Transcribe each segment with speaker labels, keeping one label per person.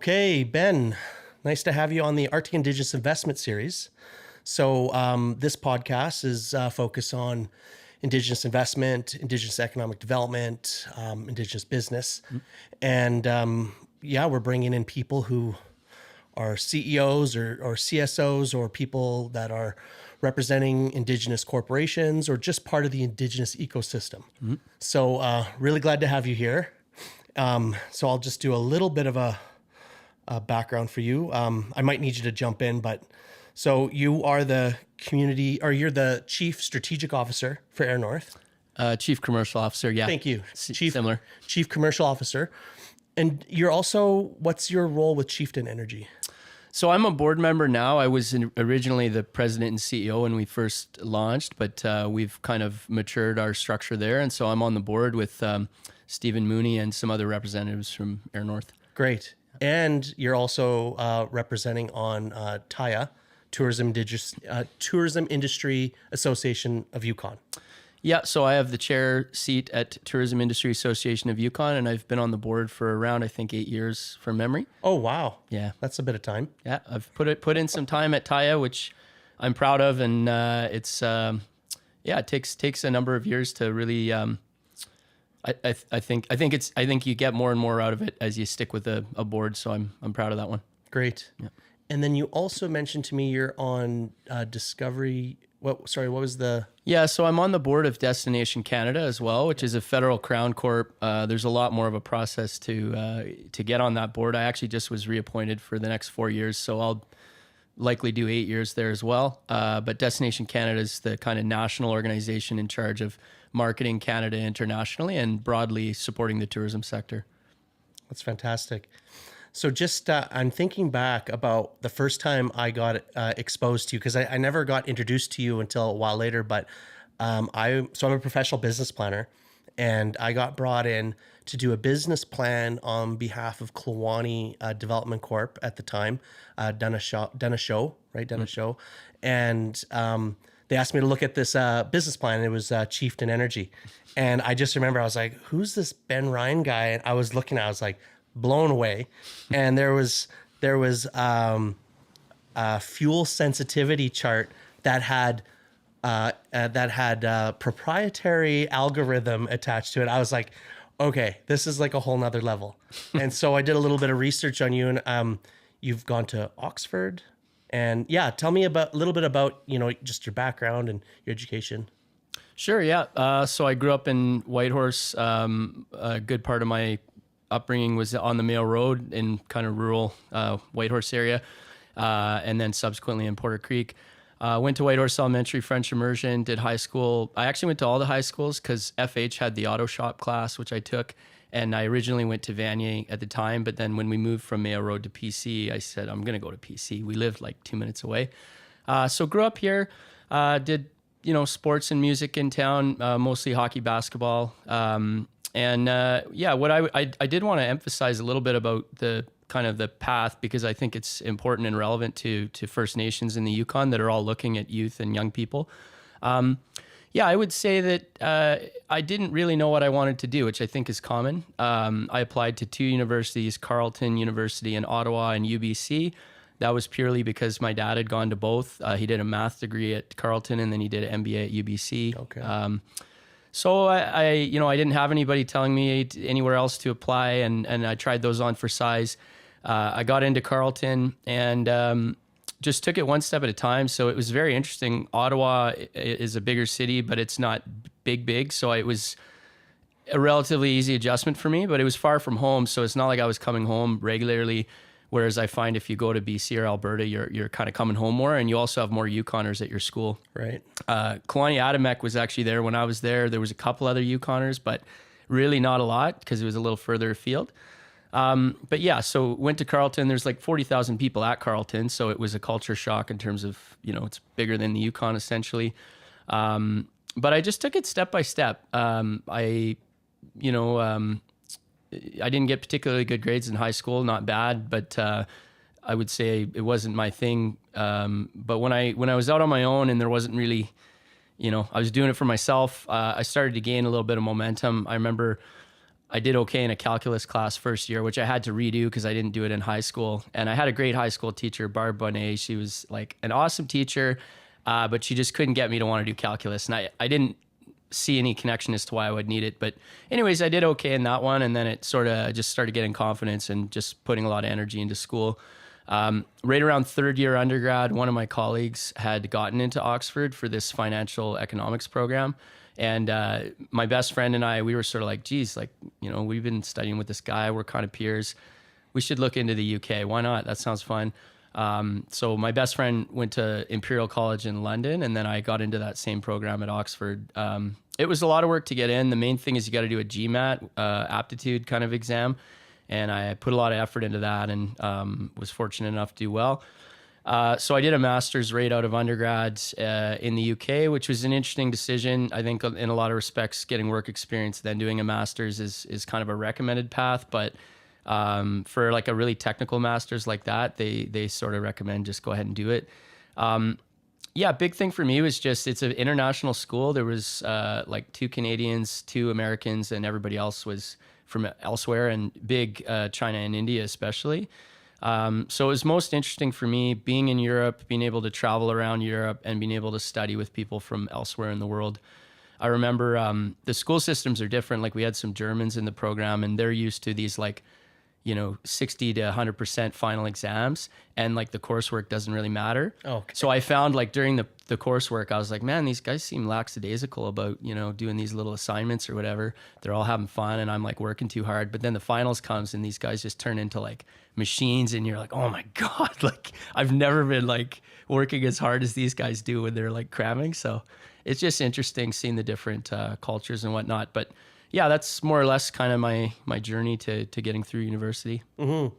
Speaker 1: Okay, Ben, nice to have you on the Arctic Indigenous Investment Series. So this podcast is focused on Indigenous investment, Indigenous economic development, Indigenous business. And we're bringing in people who are CEOs or CSOs or people that are representing Indigenous corporations or just part of the Indigenous ecosystem. So really glad to have you here. So I'll just do a little bit of a background for you. I might need you to jump in, but so you are the you're the Chief Strategic Officer for Air North.
Speaker 2: Chief Commercial Officer, yeah.
Speaker 1: Thank you.
Speaker 2: Similar.
Speaker 1: Chief Commercial Officer. And you're also, what's your role with Chieftain Energy?
Speaker 2: So I'm a board member now. I was originally the president and CEO when we first launched, but we've kind of matured our structure there. And so I'm on the board with Stephen Mooney and some other representatives from Air North.
Speaker 1: Great. And you're also representing on TIA, Tourism Industry Association of Yukon.
Speaker 2: Yeah, so I have the chair seat at Tourism Industry Association of Yukon, and I've been on the board for around, I think, 8 years from memory.
Speaker 1: Oh, wow.
Speaker 2: Yeah.
Speaker 1: That's a bit of time.
Speaker 2: Yeah, I've put in some time at TIA, which I'm proud of, and it takes a number of years to really. I think you get more and more out of it as you stick with a board. So I'm proud of that one.
Speaker 1: Great. Yeah. And then you also mentioned to me you're on Discovery. What was the?
Speaker 2: Yeah, so I'm on the board of Destination Canada as well, which is a federal crown corp. There's a lot more of a process to get on that board. I actually just was reappointed for the next 4 years, so I'll likely do 8 years there as well. But Destination Canada is the kind of national organization in charge of marketing Canada internationally and broadly supporting the tourism sector.
Speaker 1: That's fantastic. So just I'm thinking back about the first time I got exposed to you, because I never got introduced to you until a while later. But I'm a professional business planner, and I got brought in to do a business plan on behalf of Kluwani Development Corp at the time, done a show, and they asked me to look at this business plan, and it was Chieftain Energy. And I just remember I was like, who's this Ben Ryan guy? And I was looking at, I was like blown away. And there was a fuel sensitivity chart that had proprietary algorithm attached to it. I was like, okay, this is like a whole nother level. And so I did a little bit of research on you, and you've gone to Oxford. And yeah, tell me a little bit about, just your background and your education.
Speaker 2: Sure, yeah. So I grew up in Whitehorse. A good part of my upbringing was on the Mail Road in kind of rural Whitehorse area, and then subsequently in Porter Creek. Went to Whitehorse Elementary, French immersion, did high school. I actually went to all the high schools because FH had the auto shop class, which I took. And I originally went to Vanier at the time, but then when we moved from Mayo Road to PC, I said, I'm going to go to PC. We lived like 2 minutes away. So grew up here, did, sports and music in town, mostly hockey, basketball. What I did want to emphasize a little bit about the kind of the path, because I think it's important and relevant to First Nations in the Yukon that are all looking at youth and young people. I would say that I didn't really know what I wanted to do, which I think is common. I applied to 2 universities, Carleton University in Ottawa and UBC. That was purely because my dad had gone to both. He did a math degree at Carleton, and then he did an MBA at UBC.
Speaker 1: Okay.
Speaker 2: So I didn't have anybody telling me anywhere else to apply, and I tried those on for size. I got into Carleton and just took it one step at a time. So it was very interesting. Ottawa is a bigger city, but it's not big. So it was a relatively easy adjustment for me, but it was far from home. So it's not like I was coming home regularly. Whereas I find if you go to BC or Alberta, you're kind of coming home more, and you also have more Yukoners at your school.
Speaker 1: Right.
Speaker 2: Kluwani Adamek was actually there when I was there. There was a couple other Yukoners, but really not a lot because it was a little further afield. So went to Carleton. There's like 40,000 people at Carleton, so it was a culture shock in terms of, it's bigger than the Yukon essentially. But I just took it step by step. I didn't get particularly good grades in high school, not bad, but I would say it wasn't my thing. But when I was out on my own and there wasn't really, I was doing it for myself, I started to gain a little bit of momentum. I remember I did okay in a calculus class first year, which I had to redo because I didn't do it in high school. And I had a great high school teacher, Barb Bonnet. She was like an awesome teacher, but she just couldn't get me to want to do calculus. And I didn't see any connection as to why I would need it. But anyways, I did okay in that one. And then it sort of just started getting confidence and just putting a lot of energy into school. Right around third year undergrad, one of my colleagues had gotten into Oxford for this financial economics program. And my best friend and I, we were sort of like, geez, like, you know, we've been studying with this guy. We're kind of peers. We should look into the UK. Why not? That sounds fun. So my best friend went to Imperial College in London, and then I got into that same program at Oxford. It was a lot of work to get in. The main thing is you got to do a GMAT aptitude kind of exam. And I put a lot of effort into that and was fortunate enough to do well. So I did a master's right out of undergrad in the UK, which was an interesting decision. I think in a lot of respects, getting work experience, then doing a master's is kind of a recommended path. But for like a really technical master's like that, they sort of recommend just go ahead and do it. Yeah, big thing for me was just it's an international school. There was like 2 Canadians, 2 Americans, and everybody else was from elsewhere, and big China and India especially. So it was most interesting for me being in Europe, being able to travel around Europe and being able to study with people from elsewhere in the world. I remember the school systems are different. Like we had some Germans in the program and they're used to these like, you know, 60 to 100% final exams, and like the coursework doesn't really matter.
Speaker 1: Okay.
Speaker 2: So I found like during the coursework, I was like, man, these guys seem lackadaisical about, you know, doing these little assignments or whatever. They're all having fun and I'm like working too hard. But then the finals comes and these guys just turn into like machines and you're like, oh my God, like I've never been like working as hard as these guys do when they're like cramming. So it's just interesting seeing the different cultures and whatnot. But yeah, that's more or less kind of my journey to getting through university.
Speaker 1: Mm-hmm.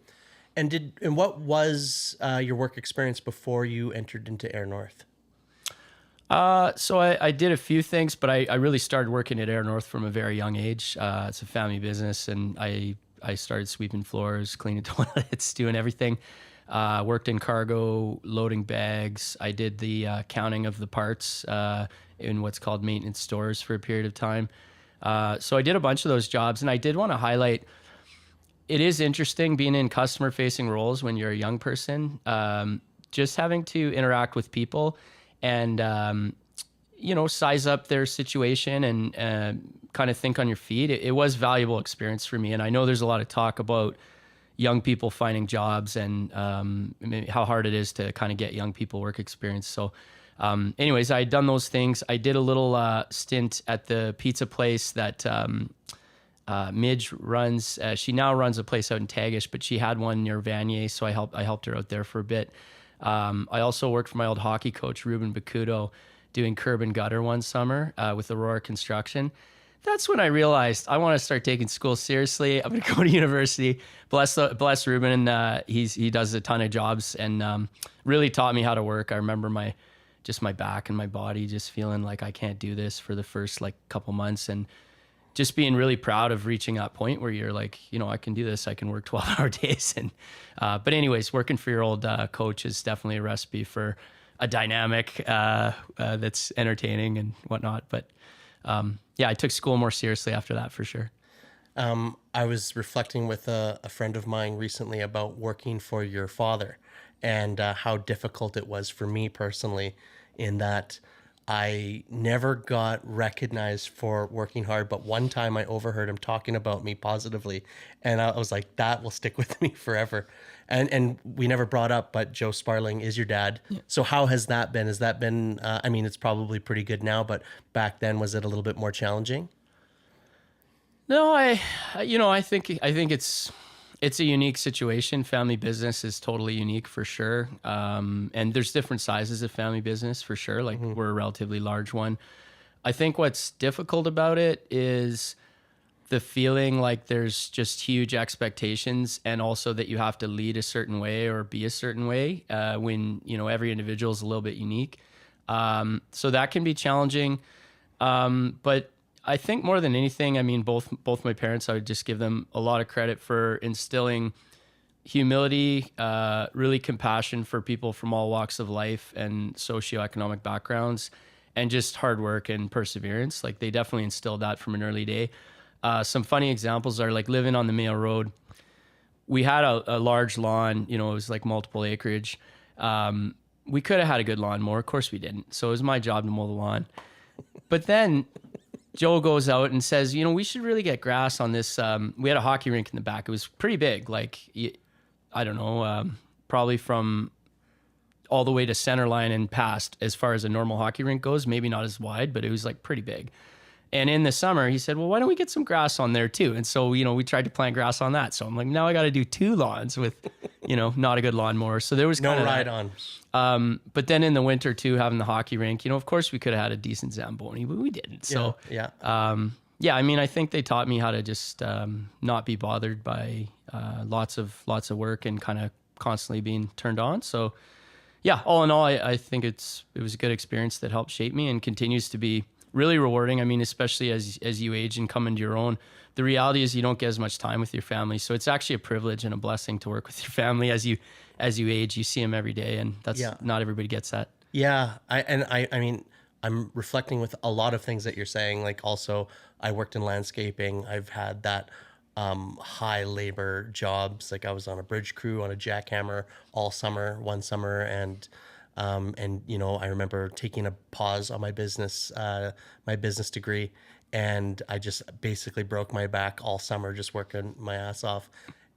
Speaker 1: And what was your work experience before you entered into Air North?
Speaker 2: So I did a few things, but I really started working at Air North from a very young age. It's a family business, and I started sweeping floors, cleaning toilets, doing everything. Worked in cargo, loading bags. I did the counting of the parts in what's called maintenance stores for a period of time. So I did a bunch of those jobs, and I did want to highlight, it is interesting being in customer facing roles when you're a young person, just having to interact with people and, you know, size up their situation and kind of think on your feet. It was valuable experience for me. And I know there's a lot of talk about young people finding jobs and maybe how hard it is to kind of get young people work experience. So anyways, I had done those things. I did a little stint at the pizza place that Midge runs. She now runs a place out in Tagish, but she had one near Vanier, so I helped her out there for a bit. I also worked for my old hockey coach, Ruben Bakudo, doing curb and gutter one summer with Aurora Construction. That's when I realized I want to start taking school seriously. I'm going to go to university. Bless Ruben, and he does a ton of jobs and really taught me how to work. I remember my back and my body just feeling like I can't do this for the first like couple months, and just being really proud of reaching that point where you're like, you know, I can do this. I can work 12-hour days. And but anyways, working for your old coach is definitely a recipe for a dynamic that's entertaining and whatnot. But yeah, I took school more seriously after that for sure.
Speaker 1: I was reflecting with a friend of mine recently about working for your father and how difficult it was for me personally, in that I never got recognized for working hard, but one time I overheard him talking about me positively, and I was like, that will stick with me forever. And we never brought up, but Joe Sparling is your dad. Yeah. So how has that been? Has that been, I mean, it's probably pretty good now, but back then, was it a little bit more challenging?
Speaker 2: No, I think it's a unique situation. Family business is totally unique for sure. And there's different sizes of family business for sure. Like we're a relatively large one. I think what's difficult about it is the feeling like there's just huge expectations, and also that you have to lead a certain way or be a certain way when, you know, every individual is a little bit unique. So that can be challenging. But I think more than anything, I mean, both my parents, I would just give them a lot of credit for instilling humility, really compassion for people from all walks of life and socioeconomic backgrounds, and just hard work and perseverance. Like they definitely instilled that from an early day. Some funny examples are like living on the Mayo Road. We had a large lawn, it was like multiple acreage. We could have had a good lawnmower. Of course we didn't. So it was my job to mow the lawn. But then Joe goes out and says, we should really get grass on this. We had a hockey rink in the back. It was pretty big. Like, I don't know, probably from all the way to center line and past as far as a normal hockey rink goes. Maybe not as wide, but it was like pretty big. And in the summer, he said, well, why don't we get some grass on there too? And so, we tried to plant grass on that. So I'm like, now I got to do 2 lawns with, not a good lawnmower. So there was
Speaker 1: No
Speaker 2: kind of
Speaker 1: ride on.
Speaker 2: But then in the winter too, having the hockey rink, of course we could have had a decent Zamboni, but we didn't. So,
Speaker 1: yeah.
Speaker 2: I think they taught me how to just not be bothered by lots of work and kind of constantly being turned on. So, yeah, all in all, I think it was a good experience that helped shape me and continues to be really rewarding. I mean, especially as you age and come into your own. The reality is you don't get as much time with your family, so it's actually a privilege and a blessing to work with your family as you age. You see them every day, and that's not everybody gets that.
Speaker 1: Yeah, I mean, I'm reflecting with a lot of things that you're saying. Like, also, I worked in landscaping. I've had that high labor jobs. Like, I was on a bridge crew on a jackhammer all summer, one summer, and I remember taking a pause on my business degree, and I just basically broke my back all summer just working my ass off.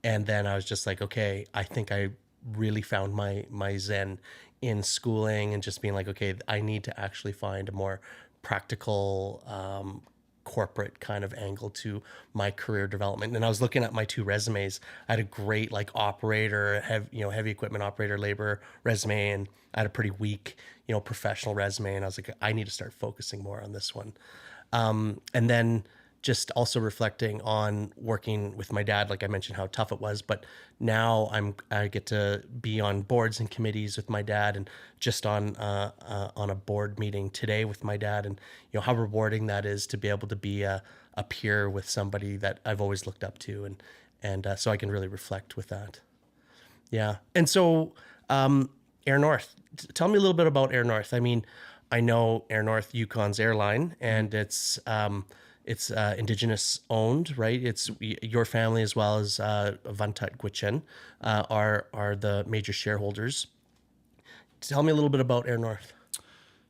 Speaker 1: And then I was just like, okay, I think I really found my zen in schooling and just being like, okay, I need to actually find a more practical corporate kind of angle to my career development. And I was looking at my 2 resumes. I had a great like operator, heavy equipment operator labor resume, and I had a pretty weak, professional resume. And I was like, I need to start focusing more on this one. And then just also reflecting on working with my dad, like I mentioned how tough it was, but now I get to be on boards and committees with my dad, and just on a board meeting today with my dad, and how rewarding that is to be able to be a peer with somebody that I've always looked up to, and so I can really reflect with that. Yeah, and so Air North, tell me a little bit about Air North. I mean, I know Air North, Yukon's airline, and it's Indigenous owned, right? It's your family as well as Vuntut Gwitchin are the major shareholders. Tell me a little bit about Air North.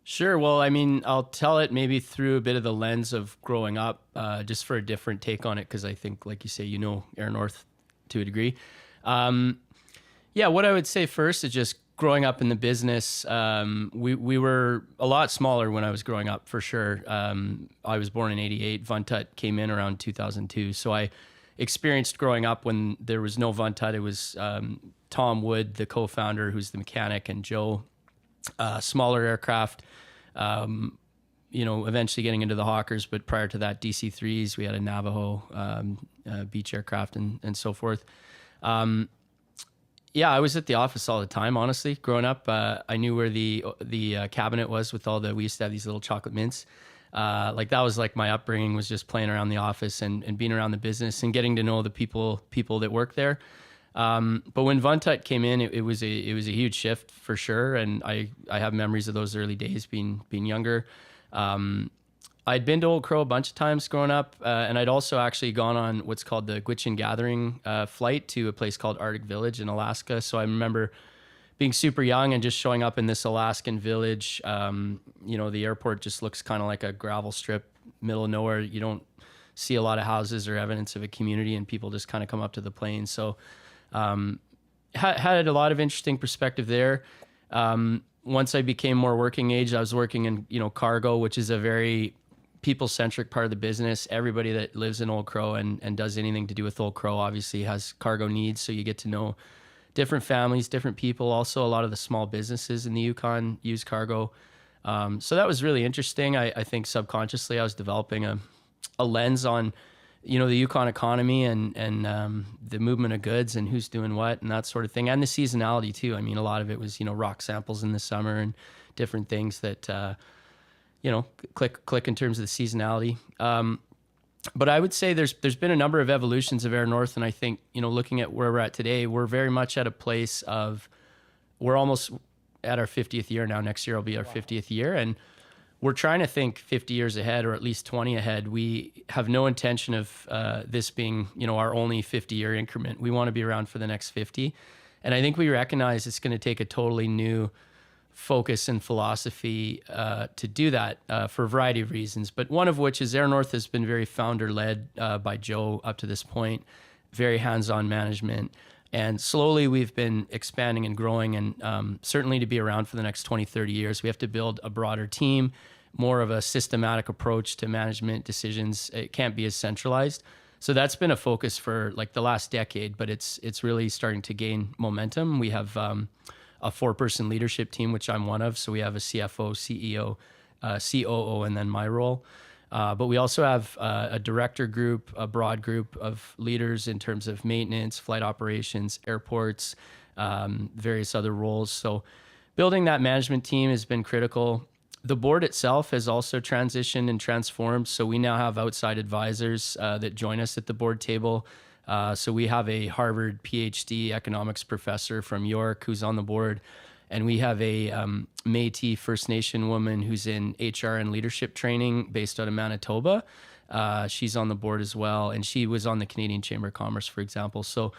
Speaker 2: Sure. Well, I mean, I'll tell it maybe through a bit of the lens of growing up, just for a different take on it, because I think, like you say, Air North to a degree. What I would say first is just growing up in the business, we were a lot smaller when I was growing up, for sure. I was born in 88. Vuntut came in around 2002. So I experienced growing up when there was no Vuntut. It was Tom Wood, the co-founder, who's the mechanic, and Joe, smaller aircraft, eventually getting into the Hawkers. But prior to that, DC-3s, we had a Navajo beach aircraft and so forth. I was at the office all the time, honestly. Growing up, I knew where the cabinet was with we used to have these little chocolate mints. That was like my upbringing, was just playing around the office and being around the business and getting to know the people that work there. But when Vuntut came in, it was a huge shift for sure. And I have memories of those early days being younger. I'd been to Old Crow a bunch of times growing up, and I'd also actually gone on what's called the Gwitchin Gathering flight to a place called Arctic Village in Alaska. So I remember being super young and just showing up in this Alaskan village. The airport just looks kind of like a gravel strip, middle of nowhere. You don't see a lot of houses or evidence of a community, and people just kind of come up to the plane. So had a lot of interesting perspective there. Once I became more working age, I was working in cargo, which is a very people-centric part of the business. Everybody that lives in Old Crow and does anything to do with Old Crow obviously has cargo needs, so you get to know different families, different people. Also, a lot of the small businesses in the Yukon use cargo. So that was really interesting. I think subconsciously I was developing a lens on the Yukon economy and the movement of goods and who's doing what and that sort of thing, and the seasonality too. I mean, a lot of it was rock samples in the summer and different things that click in terms of the seasonality. But I would say there's been a number of evolutions of Air North, and I think looking at where we're at today, we're very much at a place of, we're almost at our 50th year now. Next year will be our 50th year, and we're trying to think 50 years ahead, or at least 20 ahead. We have no intention of this being, our only 50-year increment. We want to be around for the next 50. And I think we recognize it's going to take a totally new focus and philosophy to do that for a variety of reasons. But one of which is Air North has been very founder-led by Joe up to this point, very hands-on management. And slowly we've been expanding and growing, and certainly to be around for the next 20, 30 years, we have to build a broader team, more of a systematic approach to management decisions. It can't be as centralized. So that's been a focus for like the last decade, but it's really starting to gain momentum. We have a 4-person leadership team, which I'm one of. So we have a CFO, CEO, COO, and then my role. But we also have a director group, a broad group of leaders in terms of maintenance, flight operations, airports, various other roles. So building that management team has been critical. The board itself has also transitioned and transformed. So we now have outside advisors that join us at the board table. So we have a Harvard PhD economics professor from York who's on the board. And we have a Métis First Nation woman who's in HR and leadership training based out of Manitoba. She's on the board as well. And she was on the Canadian Chamber of Commerce, for example. So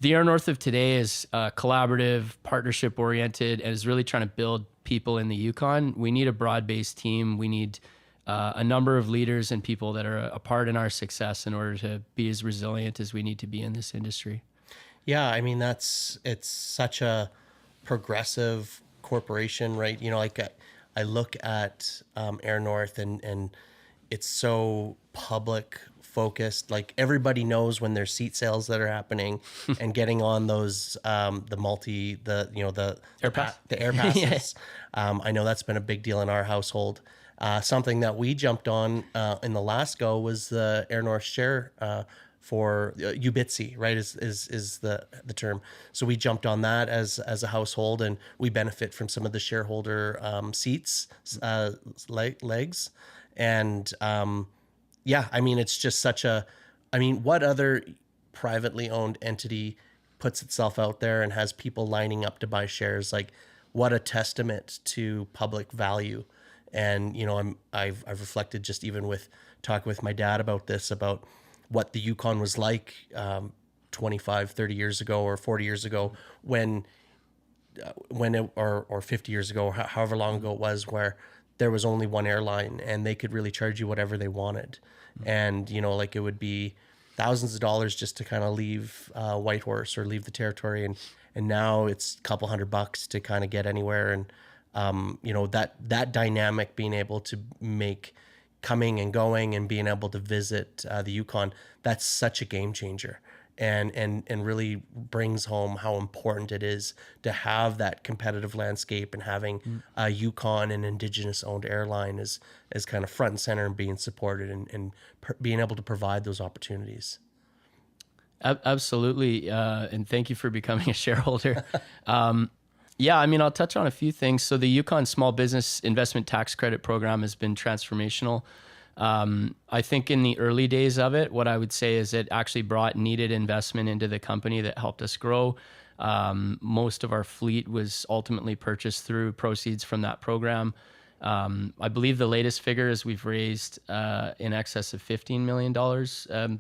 Speaker 2: the Air North of today is collaborative, partnership-oriented, and is really trying to build people in the Yukon. We need a broad-based team. We need a number of leaders and people that are a part in our success in order to be as resilient as we need to be in this industry.
Speaker 1: Yeah, I mean, it's such a progressive corporation, right? I look at Air North and it's so public focused. Like everybody knows when there's seat sales that are happening and getting on those the air passes. I know that's been a big deal in our household. Something that we jumped on in the last go was the Air North share for UBITSI, right, is the term. So we jumped on that as a household, and we benefit from some of the shareholder seats, legs. And I mean, it's just what other privately owned entity puts itself out there and has people lining up to buy shares? Like, what a testament to public value. And, I've reflected just even with talking with my dad about this, about what the Yukon was like 25, 30 years ago or 40 years ago when or 50 years ago, or however long ago it was, where there was only one airline and they could really charge you whatever they wanted. And, it would be thousands of dollars just to kind of leave Whitehorse or leave the territory. And now it's a couple $100 to kind of get anywhere. And, that dynamic, being able to make coming and going and being able to visit the Yukon, that's such a game changer. And really brings home how important it is to have that competitive landscape, and having a Yukon and Indigenous-owned airline is kind of front and center and being supported and being able to provide those opportunities.
Speaker 2: Absolutely. And thank you for becoming a shareholder. I mean, I'll touch on a few things. So the Yukon Small Business Investment Tax Credit Program has been transformational. I think in the early days of it, what I would say is it actually brought needed investment into the company that helped us grow. Most of our fleet was ultimately purchased through proceeds from that program. I believe the latest figure is we've raised in excess of $15 million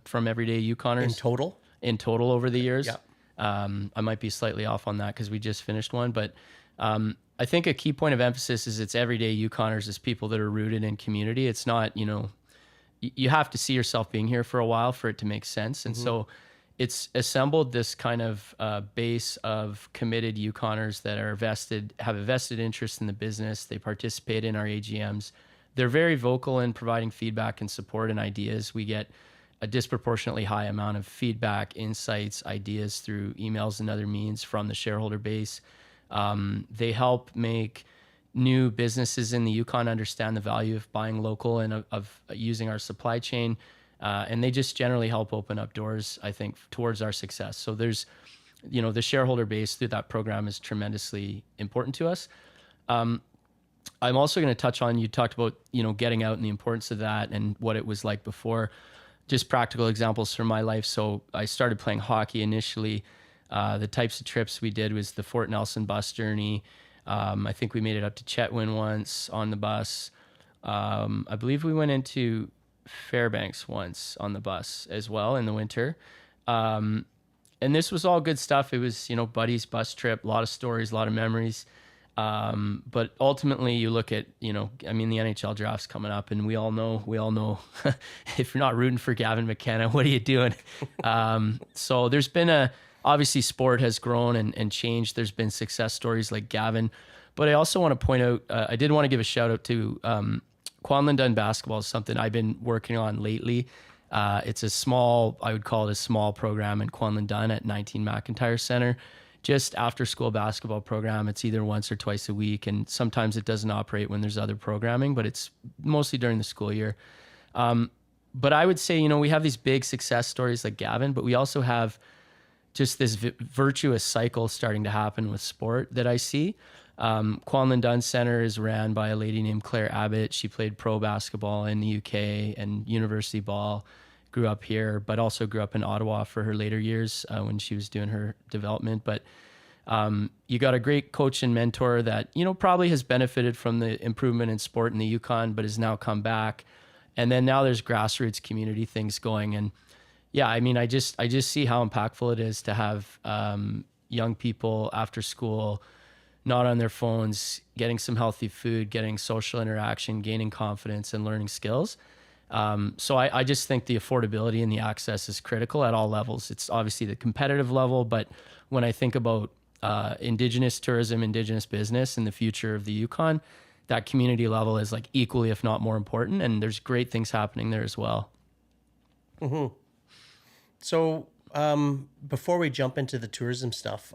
Speaker 2: from everyday Yukoners. In total over the years. Yeah. I might be slightly off on that because we just finished one, but I think a key point of emphasis is it's everyday Yukoners, as people that are rooted in community. It's not, you have to see yourself being here for a while for it to make sense. And so it's assembled this kind of base of committed Yukoners that have a vested interest in the business. They participate in our AGMs. They're very vocal in providing feedback and support and ideas. We get a disproportionately high amount of feedback, insights, ideas through emails and other means from the shareholder base. They help make new businesses in the Yukon understand the value of buying local and of using our supply chain. And they just generally help open up doors, I think, towards our success. So there's, the shareholder base through that program is tremendously important to us. I'm also going to touch on, you talked about, getting out and the importance of that and what it was like before. Just practical examples from my life. So I started playing hockey initially. The types of trips we did was the Fort Nelson bus journey. I think we made it up to Chetwynd once on the bus. I believe we went into Fairbanks once on the bus as well in the winter. And this was all good stuff. It was, buddies bus trip, a lot of stories, a lot of memories. But ultimately you look at, the NHL draft's coming up, and we all know if you're not rooting for Gavin McKenna, what are you doing? So there's been obviously sport has grown and changed. There's been success stories like Gavin, but I also want to point out, I did want to give a shout out to, Kwantlen Dun basketball is something I've been working on lately. It's I would call it a small program in Kwantlen Dun at 19 McIntyre Center. Just after school basketball program. It's either once or twice a week, and sometimes it doesn't operate when there's other programming, but it's mostly during the school year. But I would say, we have these big success stories like Gavin, but we also have just this virtuous cycle starting to happen with sport that I see. Kwantlen Dun Center is ran by a lady named Claire Abbott. She played pro basketball in the UK and university ball, grew up here, but also grew up in Ottawa for her later years when she was doing her development. But you got a great coach and mentor that, probably has benefited from the improvement in sport in the Yukon, but has now come back. And then now there's grassroots community things going. And yeah, I just see how impactful it is to have young people after school, not on their phones, getting some healthy food, getting social interaction, gaining confidence, and learning skills. So I just think the affordability and the access is critical at all levels. It's obviously the competitive level, but when I think about Indigenous tourism, Indigenous business, and the future of the Yukon, that community level is like equally, if not more important. And there's great things happening there as well.
Speaker 1: Mm-hmm. So before we jump into the tourism stuff,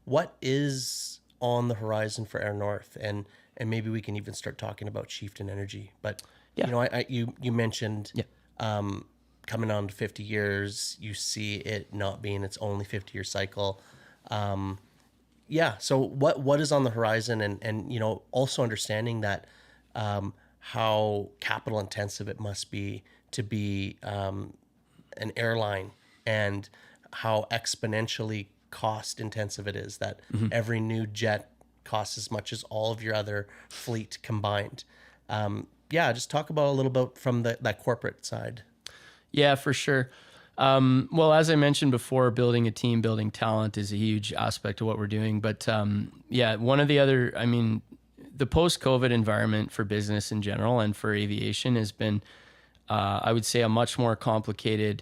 Speaker 1: what is on the horizon for Air North? And maybe we can even start talking about Chieftain Energy. But
Speaker 2: Yeah.
Speaker 1: you mentioned coming on to 50 years, you see it not being its only 50-year cycle. So what is on the horizon, and also understanding that how capital intensive it must be to be an airline, and how exponentially cost intensive it is, that every new jet costs as much as all of your other fleet combined. Just talk about a little bit from that corporate side.
Speaker 2: Yeah, for sure. Well, as I mentioned before, building a team, building talent is a huge aspect of what we're doing. But one of the other, the post-COVID environment for business in general and for aviation has been, I would say, a much more complicated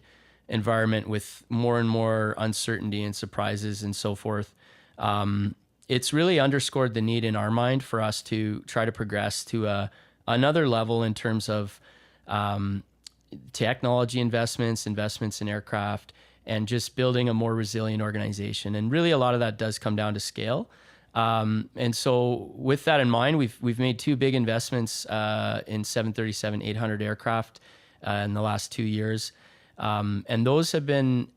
Speaker 2: environment with more and more uncertainty and surprises and so forth. It's really underscored the need in our mind for us to try to progress to another level in terms of technology investments in aircraft, and just building a more resilient organization. And really a lot of that does come down to scale. And so with that in mind, we've made two big investments in 737-800 aircraft in the last 2 years. And those have been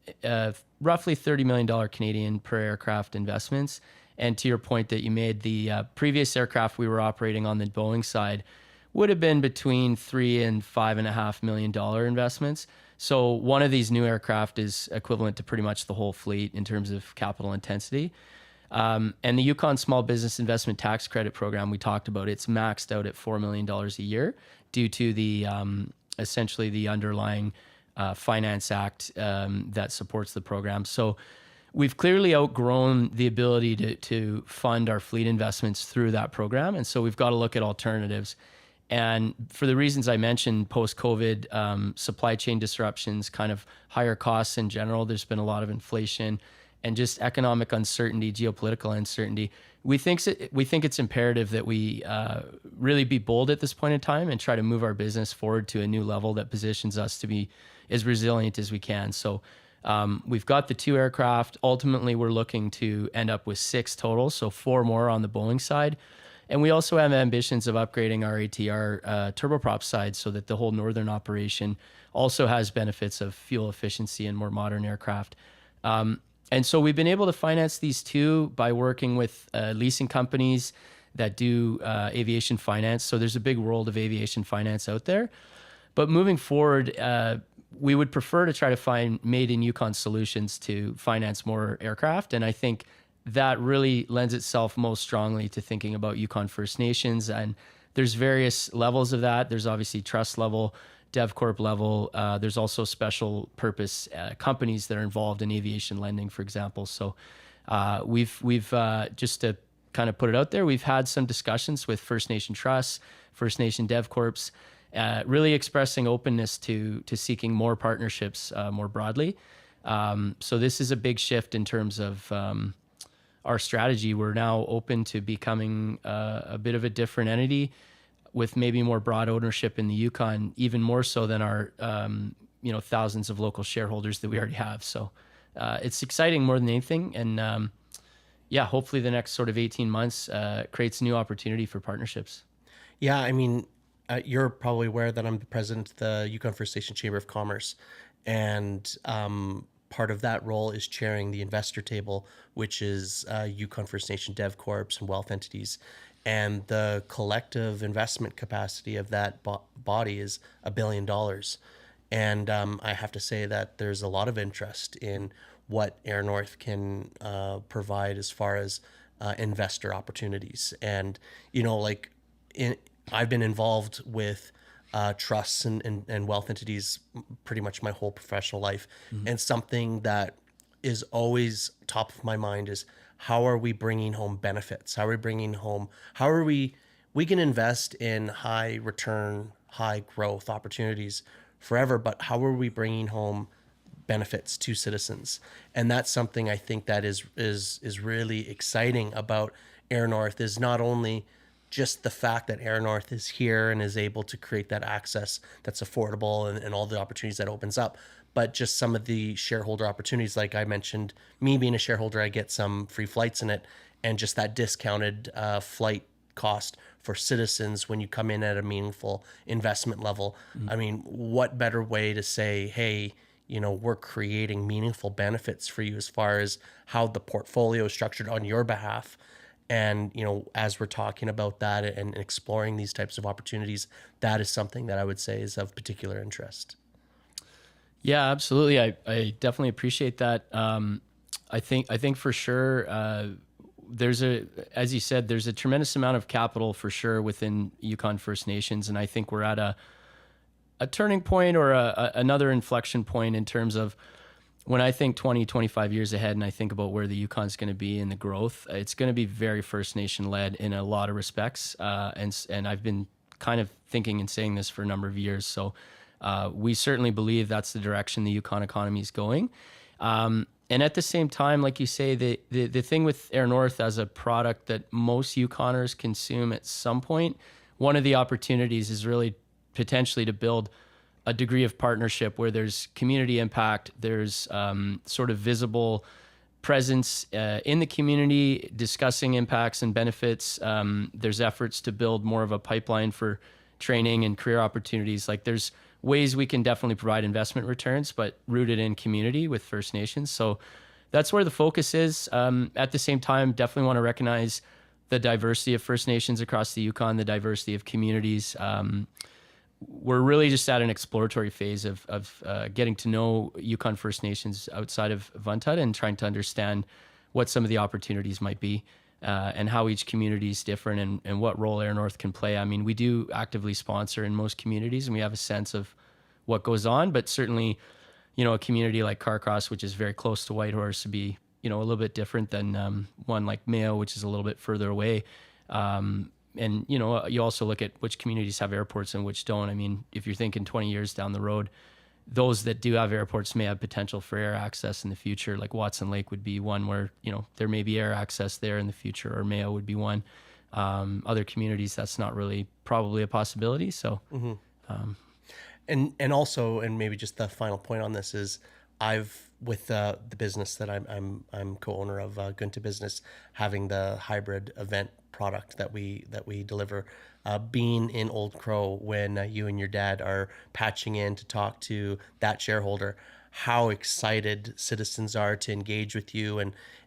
Speaker 2: roughly $30 million Canadian per aircraft investments. And to your point that you made, the previous aircraft we were operating on the Boeing side would have been between $3 and $5.5 million investments. So one of these new aircraft is equivalent to pretty much the whole fleet in terms of capital intensity. And the Yukon Small Business Investment Tax Credit Program we talked about, it's maxed out at $4 million a year due to the essentially the underlying Finance Act that supports the program. So we've clearly outgrown the ability to fund our fleet investments through that program. And so we've got to look at alternatives. And for the reasons I mentioned, post-COVID, supply chain disruptions, kind of higher costs in general, there's been a lot of inflation and just economic uncertainty, geopolitical uncertainty. We think it's imperative that we really be bold at this point in time and try to move our business forward to a new level that positions us to be as resilient as we can. So we've got the two aircraft. Ultimately, we're looking to end up with 6 total, so 4 more on the Boeing side. And we also have ambitions of upgrading our ATR turboprop side so that the whole northern operation also has benefits of fuel efficiency and more modern aircraft. And so we've been able to finance these two by working with leasing companies that do aviation finance. So there's a big world of aviation finance out there. But moving forward, we would prefer to try to find made in Yukon solutions to finance more aircraft. And I think that really lends itself most strongly to thinking about Yukon First Nations and there's various levels of that. There's obviously trust level, DevCorp level. There's also special purpose companies that are involved in aviation lending, for example. So we've just to kind of put it out there, we've had some discussions with First Nation trusts, First Nation DevCorps, really expressing openness to seeking more partnerships more broadly. So this is a big shift in terms of our strategy. We're now open to becoming a bit of a different entity with maybe more broad ownership in the Yukon, even more so than our thousands of local shareholders that we already have. So it's exciting more than anything, and hopefully the next sort of 18 months creates a new opportunity for partnerships.
Speaker 1: Yeah, I mean, you're probably aware that I'm the president of the Yukon First Nation Chamber of Commerce, and part of that role is chairing the investor table, which is Yukon First Nation Dev Corps and wealth entities. And the collective investment capacity of that body is $1 billion. And I have to say that there's a lot of interest in what Air North can provide as far as investor opportunities. And, I've been involved with trusts and wealth entities pretty much my whole professional life. Mm-hmm. And something that is always top of my mind is, how are we bringing home benefits? How are we can invest in high return, high growth opportunities forever, but how are we bringing home benefits to citizens? And that's something I think that is really exciting about Air North, is not only just the fact that Air North is here and is able to create that access that's affordable and all the opportunities that opens up, but just some of the shareholder opportunities. Like I mentioned, me being a shareholder, I get some free flights in it, and just that discounted flight cost for citizens when you come in at a meaningful investment level. Mm-hmm. I mean, what better way to say, hey, we're creating meaningful benefits for you as far as how the portfolio is structured on your behalf. And, as we're talking about that and exploring these types of opportunities, that is something that I would say is of particular interest.
Speaker 2: Yeah, absolutely. I definitely appreciate that. I think for sure, as you said, there's a tremendous amount of capital for sure within Yukon First Nations. And I think we're at a turning point or another inflection point in terms of when I think 20, 25 years ahead and I think about where the Yukon's going to be in the growth, it's going to be very First Nation led in a lot of respects. And I've been kind of thinking and saying this for a number of years. So we certainly believe that's the direction the Yukon economy is going. And at the same time, like you say, the thing with Air North as a product that most Yukoners consume at some point, one of the opportunities is really potentially to build a degree of partnership where there's community impact, there's sort of visible presence in the community, discussing impacts and benefits. There's efforts to build more of a pipeline for training and career opportunities. Like there's ways we can definitely provide investment returns, but rooted in community with First Nations. So that's where the focus is. At the same time, definitely want to recognize the diversity of First Nations across the Yukon, the diversity of communities. We're really just at an exploratory phase of getting to know Yukon First Nations outside of Vuntut and trying to understand what some of the opportunities might be and how each community is different and what role Air North can play. I mean, we do actively sponsor in most communities and we have a sense of what goes on, but certainly, a community like Carcross, which is very close to Whitehorse, would be, a little bit different than one like Mayo, which is a little bit further away. And, you also look at which communities have airports and which don't. I mean, if you're thinking 20 years down the road, those that do have airports may have potential for air access in the future. Like Watson Lake would be one where, there may be air access there in the future, or Mayo would be one. Other communities, that's not really probably a possibility. So,
Speaker 1: mm-hmm. And also, and maybe just the final point on this is, with the business that I'm co-owner of, Gunta Business, having the hybrid event product that we deliver, being in Old Crow when you and your dad are patching in to talk to that shareholder, how excited citizens are to engage with you,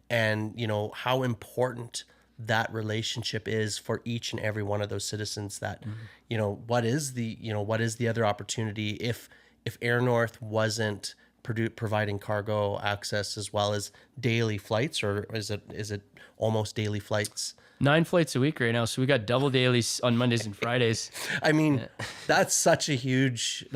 Speaker 1: and how important that relationship is for each and every one of those citizens. That what is the other opportunity if Air North wasn't providing cargo access as well as daily flights, or is it almost daily flights?
Speaker 2: 9 flights a week right now. So we got double dailies on Mondays and Fridays.
Speaker 1: I mean, that's such a huge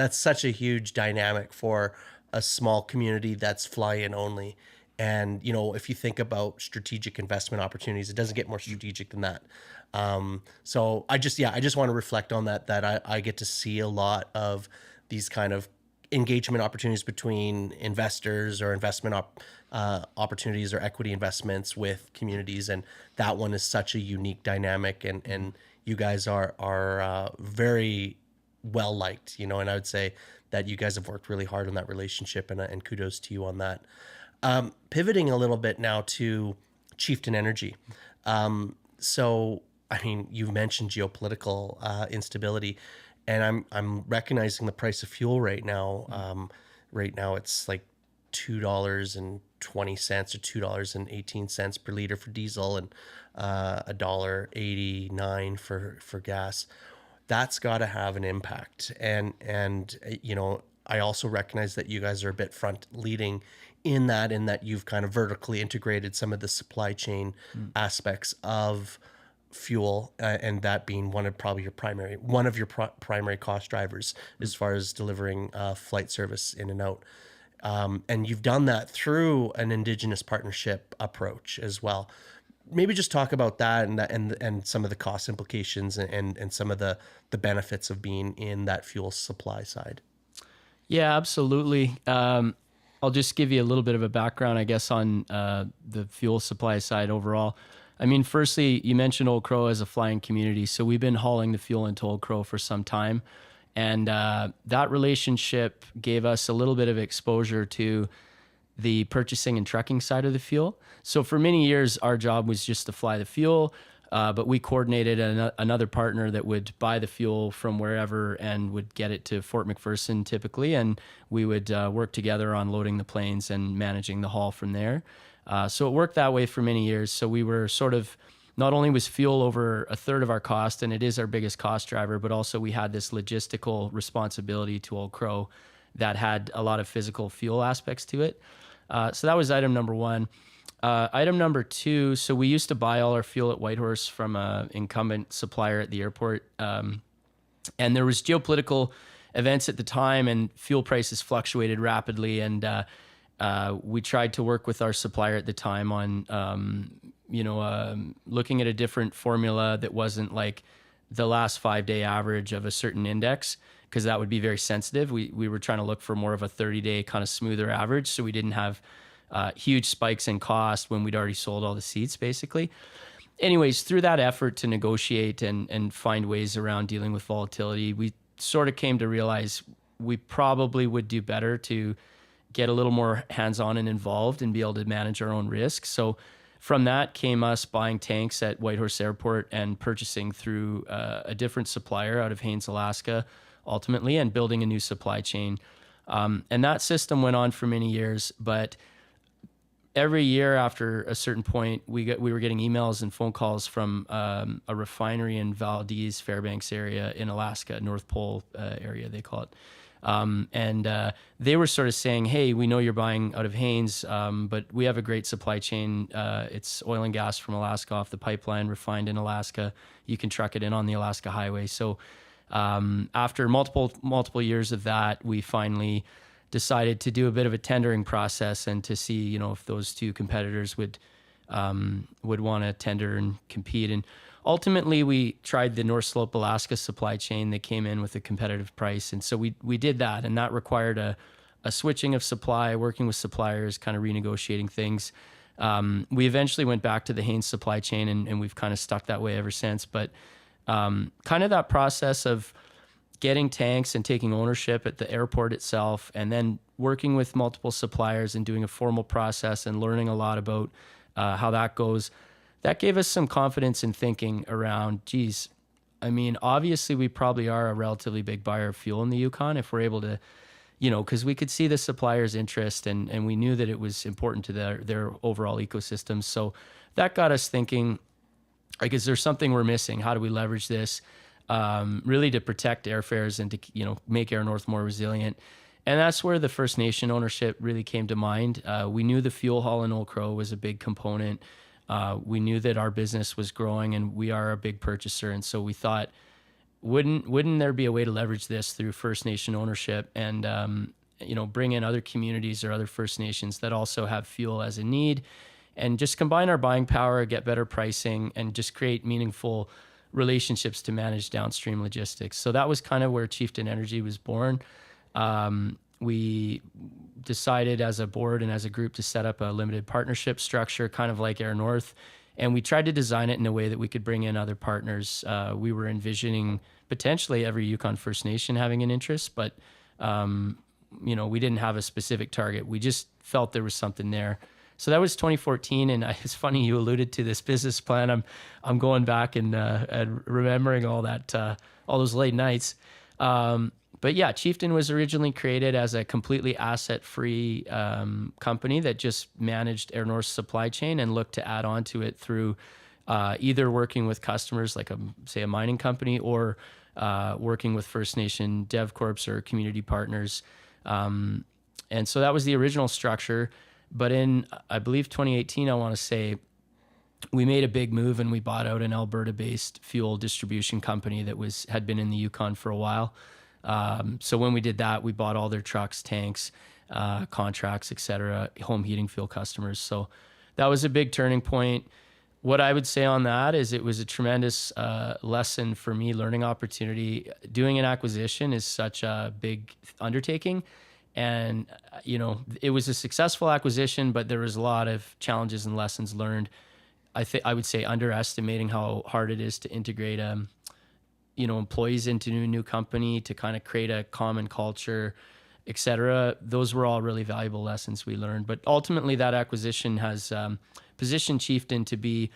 Speaker 1: dynamic for a small community that's fly-in only. And, if you think about strategic investment opportunities, it doesn't get more strategic than that. So I just want to reflect on that I get to see a lot of these kind of engagement opportunities between investors or investment opportunities or equity investments with communities. And that one is such a unique dynamic, and you guys are very well liked, and I would say that you guys have worked really hard on that relationship, and kudos to you on that. Pivoting a little bit now to Chieftain Energy. So, I mean, you've mentioned geopolitical instability, and I'm recognizing the price of fuel right now. Right now, it's like $2.20 or $2.18 per liter for diesel, and $1.89 for gas. That's got to have an impact, and I also recognize that you guys are a bit front leading in that you've kind of vertically integrated some of the supply chain aspects of fuel, and that being one of your primary cost drivers as far as delivering flight service in and out. And you've done that through an Indigenous partnership approach as well. Maybe just talk about that and some of the cost implications and some of the benefits of being in that fuel supply side.
Speaker 2: Yeah, absolutely. I'll just give you a little bit of a background, I guess, on the fuel supply side overall. I mean, firstly, you mentioned Old Crow as a flying community. So we've been hauling the fuel into Old Crow for some time. And that relationship gave us a little bit of exposure to the purchasing and trucking side of the fuel. So for many years, our job was just to fly the fuel, but we coordinated another partner that would buy the fuel from wherever and would get it to Fort McPherson typically, and we would work together on loading the planes and managing the haul from there. So it worked that way for many years. So we were sort of, not only was fuel over a third of our cost, and it is our biggest cost driver, but also we had this logistical responsibility to Old Crow that had a lot of physical fuel aspects to it. So that was item number one. Item number two, so we used to buy all our fuel at Whitehorse from an incumbent supplier at the airport. And there was geopolitical events at the time, and fuel prices fluctuated rapidly. And we tried to work with our supplier at the time on, looking at a different formula that wasn't like the last 5-day average of a certain index, because that would be very sensitive. We were trying to look for more of a 30-day kind of smoother average, so we didn't have huge spikes in cost when we'd already sold all the seats, basically. Anyways, through that effort to negotiate and find ways around dealing with volatility, we sort of came to realize we probably would do better to get a little more hands-on and involved and be able to manage our own risk. So from that came us buying tanks at Whitehorse Airport and purchasing through a different supplier out of Haines, Alaska, ultimately, and building a new supply chain. And that system went on for many years, but every year after a certain point, we were getting emails and phone calls from a refinery in Valdez, Fairbanks area in Alaska, North Pole area, they call it. And they were sort of saying, hey, we know you're buying out of Haines, but we have a great supply chain. It's oil and gas from Alaska off the pipeline, refined in Alaska. You can truck it in on the Alaska highway. So after multiple years of that, we finally decided to do a bit of a tendering process and to see, if those two competitors would want to tender and compete. And ultimately, we tried the North Slope Alaska supply chain. They came in with a competitive price, and so we did that, and that required a switching of supply, working with suppliers, kind of renegotiating things. We eventually went back to the Haines supply chain, and we've kind of stuck that way ever since. But kind of that process of getting tanks and taking ownership at the airport itself, and then working with multiple suppliers and doing a formal process and learning a lot about how that goes, that gave us some confidence in thinking around, geez, I mean, obviously we probably are a relatively big buyer of fuel in the Yukon if we're able to, because we could see the supplier's interest and we knew that it was important to their overall ecosystem. So that got us thinking, like, is there something we're missing? How do we leverage this really to protect airfares and to, make Air North more resilient? And that's where the First Nation ownership really came to mind. We knew the fuel haul in Old Crow was a big component. We knew that our business was growing, and we are a big purchaser. And so we thought, wouldn't there be a way to leverage this through First Nation ownership and bring in other communities or other First Nations that also have fuel as a need, and just combine our buying power, get better pricing, and just create meaningful relationships to manage downstream logistics. So that was kind of where Chieftain Energy was born. We decided as a board and as a group to set up a limited partnership structure, kind of like Air North. And we tried to design it in a way that we could bring in other partners. We were envisioning potentially every Yukon First Nation having an interest, but we didn't have a specific target. We just felt there was something there. So that was 2014, and it's funny you alluded to this business plan. I'm going back and remembering all that, all those late nights. But yeah, Chieftain was originally created as a completely asset-free company that just managed Air North's supply chain and looked to add on to it through either working with customers like a mining company, or working with First Nation dev corps or community partners. And so that was the original structure. But in, I believe, 2018, I want to say, we made a big move and we bought out an Alberta-based fuel distribution company that had been in the Yukon for a while. So when we did that, we bought all their trucks, tanks, contracts, et cetera, home heating fuel customers. So that was a big turning point. What I would say on that is it was a tremendous lesson for me, learning opportunity. Doing an acquisition is such a big undertaking. And, it was a successful acquisition, but there was a lot of challenges and lessons learned. I would say underestimating how hard it is to integrate employees into a new company, to kind of create a common culture, et cetera. Those were all really valuable lessons we learned. But ultimately, that acquisition has positioned Chieftain to be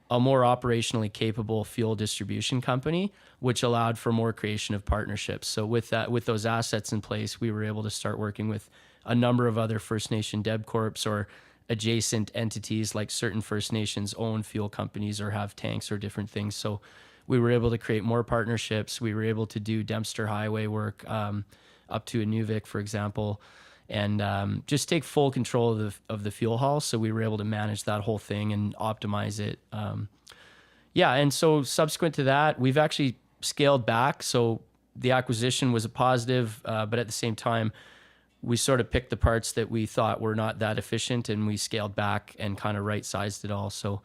Speaker 2: a more operationally capable fuel distribution company, which allowed for more creation of partnerships. So with those assets in place, we were able to start working with a number of other First Nation Deb Corps or adjacent entities, like certain First Nations own fuel companies or have tanks or different things. So we were able to create more partnerships. We were able to do Dempster Highway work up to Inuvik, for example, and just take full control of the fuel haul. So we were able to manage that whole thing and optimize it. And so subsequent to that, we've actually scaled back. So the acquisition was a positive, but at the same time, we sort of picked the parts that we thought were not that efficient, and we scaled back and kind of right-sized it all. So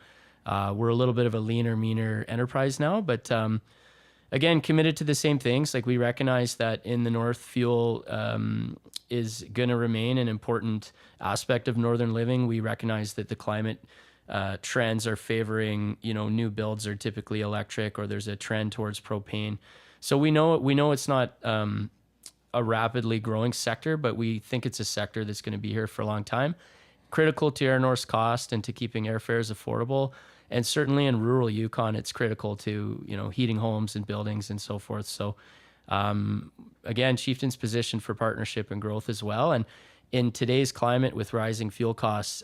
Speaker 2: we're a little bit of a leaner, meaner enterprise now, but again, committed to the same things. Like, we recognize that in the North, fuel is going to remain an important aspect of Northern living. We recognize that the climate trends are favoring, new builds are typically electric, or there's a trend towards propane. So we know it's not a rapidly growing sector, but we think it's a sector that's going to be here for a long time. Critical to Air North's cost and to keeping airfares affordable. And certainly in rural Yukon, it's critical to, heating homes and buildings and so forth. So again, Chieftain's positioned for partnership and growth as well. And in today's climate with rising fuel costs,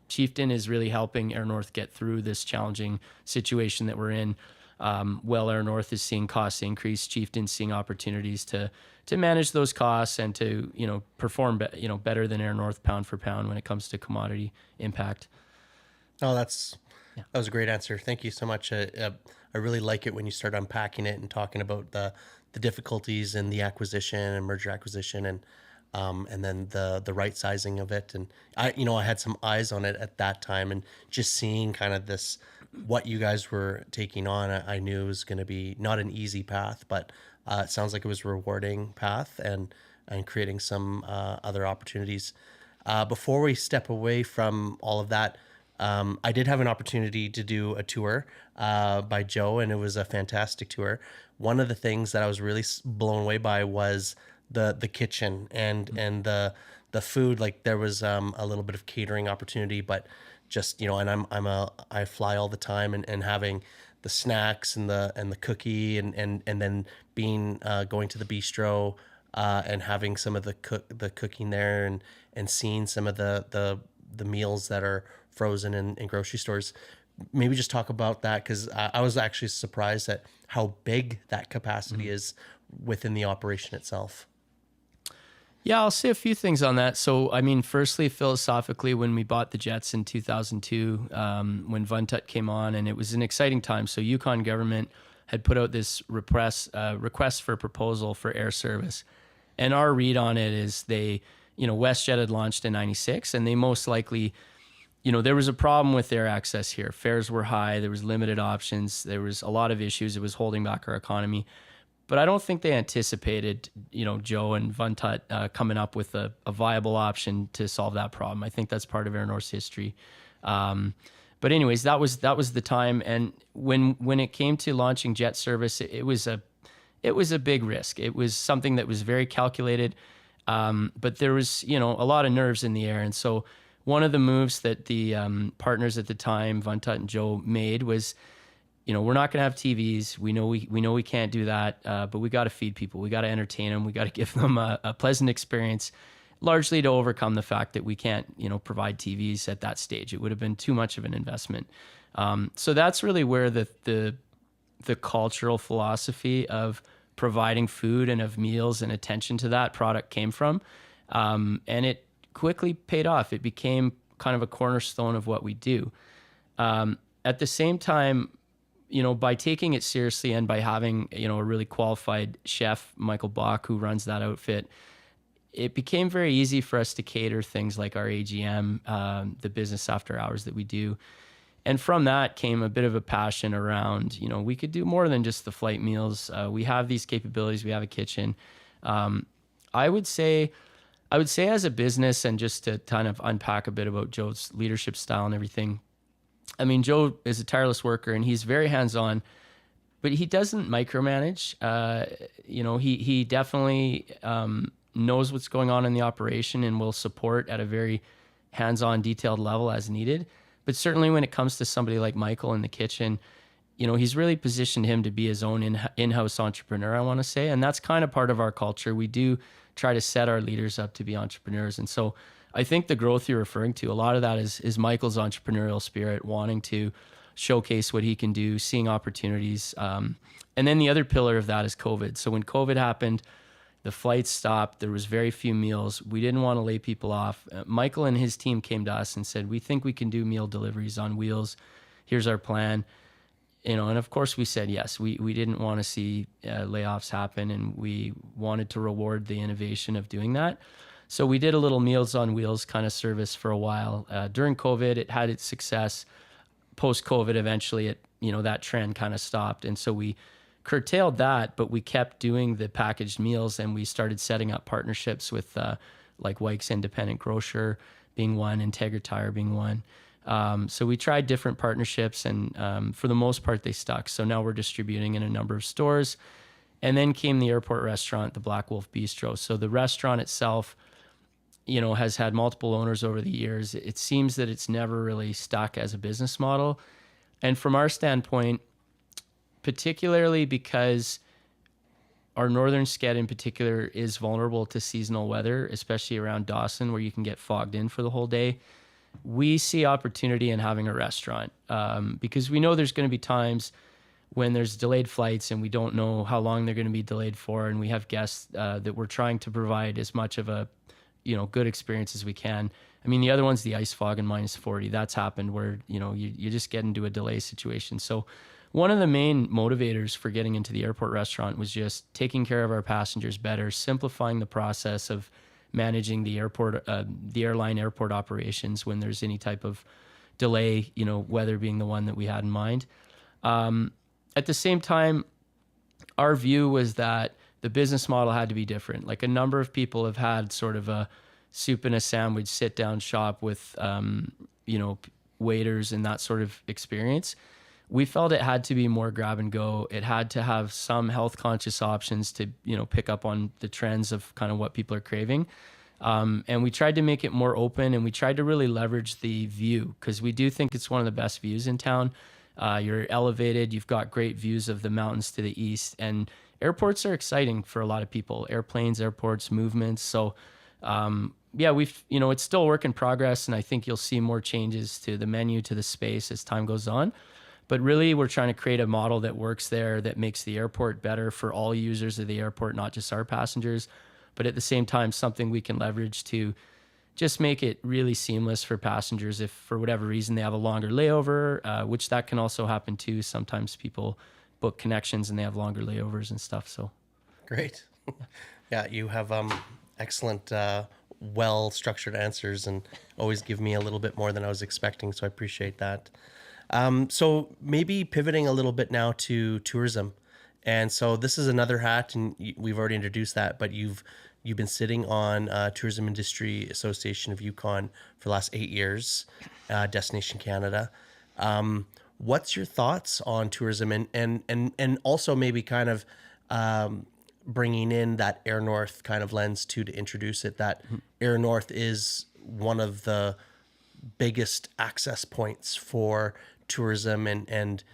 Speaker 2: Chieftain is really helping Air North get through this challenging situation that we're in. While Air North is seeing costs increase, Chieftain's seeing opportunities to manage those costs and to, perform better than Air North pound for pound when it comes to commodity impact.
Speaker 1: Oh, that was a great answer. Thank you so much. I really like it when you start unpacking it and talking about the difficulties in the acquisition and merger acquisition, and then the right sizing of it. And I had some eyes on it at that time, and just seeing kind of what you guys were taking on, I knew it was going to be not an easy path, but it sounds like it was a rewarding path and creating some other opportunities. Before we step away from all of that, I did have an opportunity to do a tour by Joe, and it was a fantastic tour. One of the things that I was really blown away by was the kitchen and the food. Like, there was a little bit of catering opportunity, but just, and I fly all the time, and having the snacks and the cookie and then going to the bistro and having some of the cooking there, and seeing some of the meals that are frozen in grocery stores. Maybe just talk about that, because I was actually surprised at how big that capacity is within the operation itself.
Speaker 2: Yeah, I'll say a few things on that. So, I mean, firstly, philosophically, when we bought the jets in 2002, when Vuntut came on, and it was an exciting time. So, Yukon government had put out this request for proposal for air service. And our read on it is WestJet had launched in 96, and they most likely, there was a problem with air access here. Fares were high, there was limited options, there was a lot of issues. It was holding back our economy. But I don't think they anticipated, Joe and Vuntut coming up with a viable option to solve that problem. I think that's part of Air North's history. But anyways, that was the time. And when it came to launching jet service, it was a big risk. It was something that was very calculated, but there was a lot of nerves in the air. And so one of the moves that the partners at the time, Vuntut and Joe, made was, we're not going to have TVs. We know we can't do that, but we got to feed people. We got to entertain them. We got to give them a pleasant experience, largely to overcome the fact that we can't, provide TVs at that stage. It would have been too much of an investment. So that's really where the cultural philosophy of providing food and of meals and attention to that product came from. And it quickly paid off. It became kind of a cornerstone of what we do. At the same time, by taking it seriously and by having, a really qualified chef, Michael Bach, who runs that outfit, it became very easy for us to cater things like our AGM, the business after hours that we do. And from that came a bit of a passion around, we could do more than just the flight meals. We have these capabilities. We have a kitchen. I would say as a business, and just to kind of unpack a bit about Joe's leadership style and everything, I mean, Joe is a tireless worker and he's very hands-on, but he doesn't micromanage. He definitely knows what's going on in the operation and will support at a very hands-on, detailed level as needed. But certainly when it comes to somebody like Michael in the kitchen, he's really positioned him to be his own in-house entrepreneur, I want to say. And that's kind of part of our culture. We do try to set our leaders up to be entrepreneurs. And so I think the growth you're referring to, a lot of that is Michael's entrepreneurial spirit, wanting to showcase what he can do, seeing opportunities. And then the other pillar of that is COVID. So when COVID happened, the flights stopped. There was very few meals. We didn't want to lay people off. Michael and his team came to us and said, we think we can do meal deliveries on wheels. Here's our plan. And of course we said yes. We didn't want to see layoffs happen, and we wanted to reward the innovation of doing that. So we did a little Meals on Wheels kind of service for a while. During COVID, it had its success. Post-COVID, eventually that trend kind of stopped. And so we curtailed that, but we kept doing the packaged meals, and we started setting up partnerships with like Wyke's Independent Grocer being one, Integra Tire being one. So we tried different partnerships, and for the most part, they stuck. So now we're distributing in a number of stores. And then came the airport restaurant, the Black Wolf Bistro. So the restaurant itself, has had multiple owners over the years. It seems that it's never really stuck as a business model. And from our standpoint, particularly because our northern sked in particular is vulnerable to seasonal weather, especially around Dawson, where you can get fogged in for the whole day, we see opportunity in having a restaurant, because we know there's going to be times when there's delayed flights and we don't know how long they're going to be delayed for, and we have guests that we're trying to provide as much of a good experience as we can. I mean, the other one's the ice fog and -40. That's happened where you just get into a delay situation. So one of the main motivators for getting into the airport restaurant was just taking care of our passengers better, simplifying the process of managing the airline airport operations when there's any type of delay, weather being the one that we had in mind. At the same time, our view was that the business model had to be different. Like, a number of people have had sort of a soup and a sandwich sit down shop with, waiters and that sort of experience. We felt it had to be more grab and go. It had to have some health conscious options to, pick up on the trends of kind of what people are craving. And we tried to make it more open, and we tried to really leverage the view, because we do think it's one of the best views in town. You're elevated, you've got great views of the mountains to the east, and airports are exciting for a lot of people. Airplanes, airports, movements. So, it's still a work in progress, and I think you'll see more changes to the menu, to the space as time goes on. But really, we're trying to create a model that works there, that makes the airport better for all users of the airport, not just our passengers, but at the same time, something we can leverage to just make it really seamless for passengers if for whatever reason they have a longer layover, which that can also happen too. Sometimes people book connections and they have longer layovers and stuff. So
Speaker 1: Great. Yeah, you have excellent, well-structured answers and always give me a little bit more than I was expecting, so I appreciate that. So maybe pivoting a little bit now to tourism. And so this is another hat, and we've already introduced that, but you've been sitting on Tourism Industry Association of Yukon for the last 8 years, Destination Canada. What's your thoughts on tourism and also maybe kind of bringing in that Air North kind of lens too, to introduce it, that Air North is one of the biggest access points for tourism and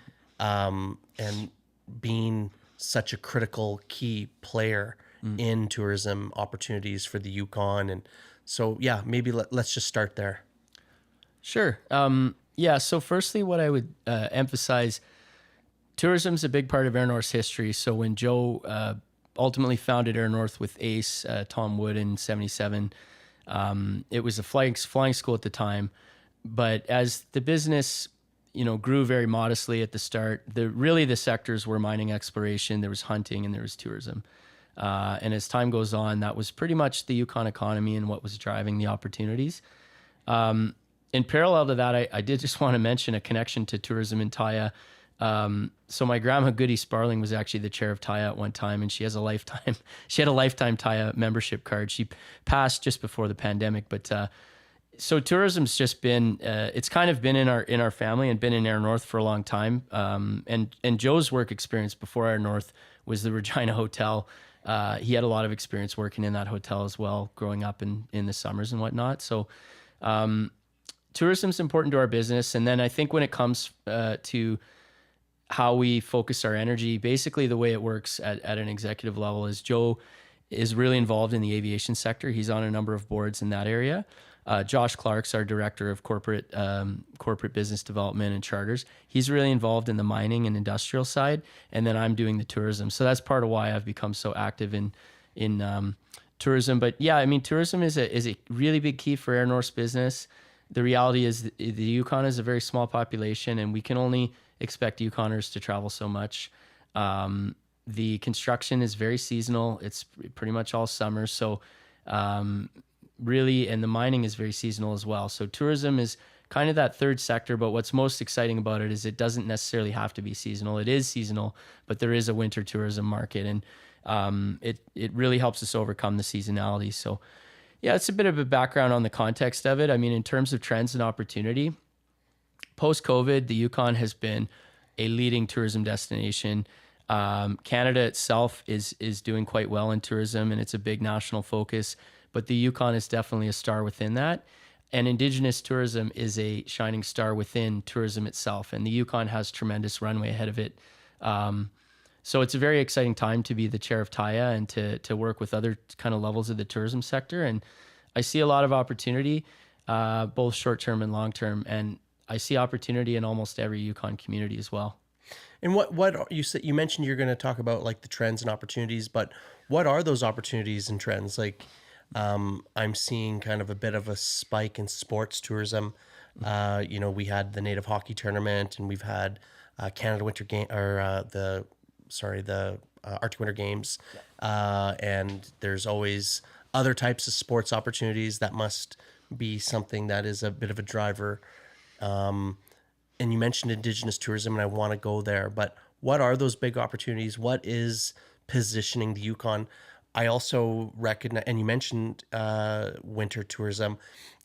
Speaker 1: being such a critical key player in tourism opportunities for the Yukon. And so, yeah, maybe let's just start there.
Speaker 2: Sure. Yeah. So firstly, what I would emphasize, tourism is a big part of Air North's history. So when Joe ultimately founded Air North with AIIS, Tom Wood in 77, it was a flying school at the time. But as the business, grew very modestly at the start, the sectors were mining exploration, there was hunting, and there was tourism. And as time goes on, that was pretty much the Yukon economy and what was driving the opportunities. In parallel to that, I did just want to mention a connection to tourism in Taya. So my grandma, Goody Sparling, was actually the chair of Taya at one time, and she had a lifetime Taya membership card. She passed just before the pandemic, but so tourism's just been, it's kind of been in our family and been in Air North for a long time. And Joe's work experience before Air North was the Regina Hotel. He had a lot of experience working in that hotel as well, growing up in the summers and whatnot. So tourism's important to our business. And then I think when it comes to how we focus our energy, basically the way it works at an executive level is Joe is really involved in the aviation sector. He's on a number of boards in that area. Josh Clark's our director of corporate business development and charters. He's really involved in the mining and industrial side, and then I'm doing the tourism. So that's part of why I've become so active in tourism. But yeah, I mean, tourism is a really big key for Air North's business. The reality is the Yukon is a very small population, and we can only expect Yukoners to travel so much. The construction is very seasonal. It's pretty much all summer. So really, and the mining is very seasonal as well. So tourism is kind of that third sector, but what's most exciting about it is it doesn't necessarily have to be seasonal. It is seasonal, but there is a winter tourism market, and it really helps us overcome the seasonality. So yeah, it's a bit of a background on the context of it. I mean, in terms of trends and opportunity, post-COVID, the Yukon has been a leading tourism destination. Canada itself is doing quite well in tourism, and it's a big national focus, but the Yukon is definitely a star within that. And Indigenous tourism is a shining star within tourism itself, and the Yukon has tremendous runway ahead of it. So it's a very exciting time to be the chair of Taya and to work with other kind of levels of the tourism sector. And I see a lot of opportunity, both short-term and long-term, and I see opportunity in almost every Yukon community as well.
Speaker 1: And what you said, you mentioned you're going to talk about like the trends and opportunities, but what are those opportunities and trends? Like, I'm seeing kind of a bit of a spike in sports tourism. We had the Native Hockey Tournament, and we've had Canada Winter Game or the Arctic Winter Games, and there's always other types of sports opportunities that must be something that is a bit of a driver. And you mentioned Indigenous tourism, and I want to go there, but what are those big opportunities? What is positioning the Yukon? I also recognize, and you mentioned winter tourism,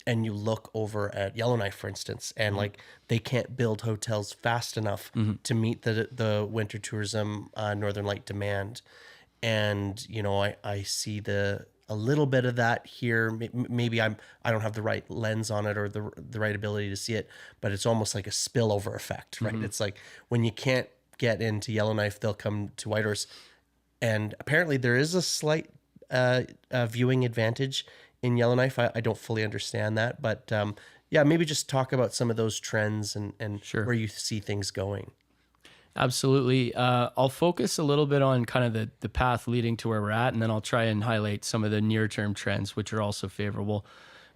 Speaker 1: and you look over at Yellowknife, for instance, and like they can't build hotels fast enough to meet the winter tourism Northern Light demand. And, I see a little bit of that here. Maybe I don't have the right lens on it or the right ability to see it, but it's almost like a spillover effect, right? It's like when you can't get into Yellowknife, they'll come to Whitehorse. And apparently there is a slight viewing advantage in Yellowknife. I don't fully understand that, but yeah, maybe just talk about some of those trends and
Speaker 2: Sure.
Speaker 1: where you see things going.
Speaker 2: Absolutely. I'll focus a little bit on kind of the path leading to where we're at, and then I'll try and highlight some of the near-term trends, which are also favorable.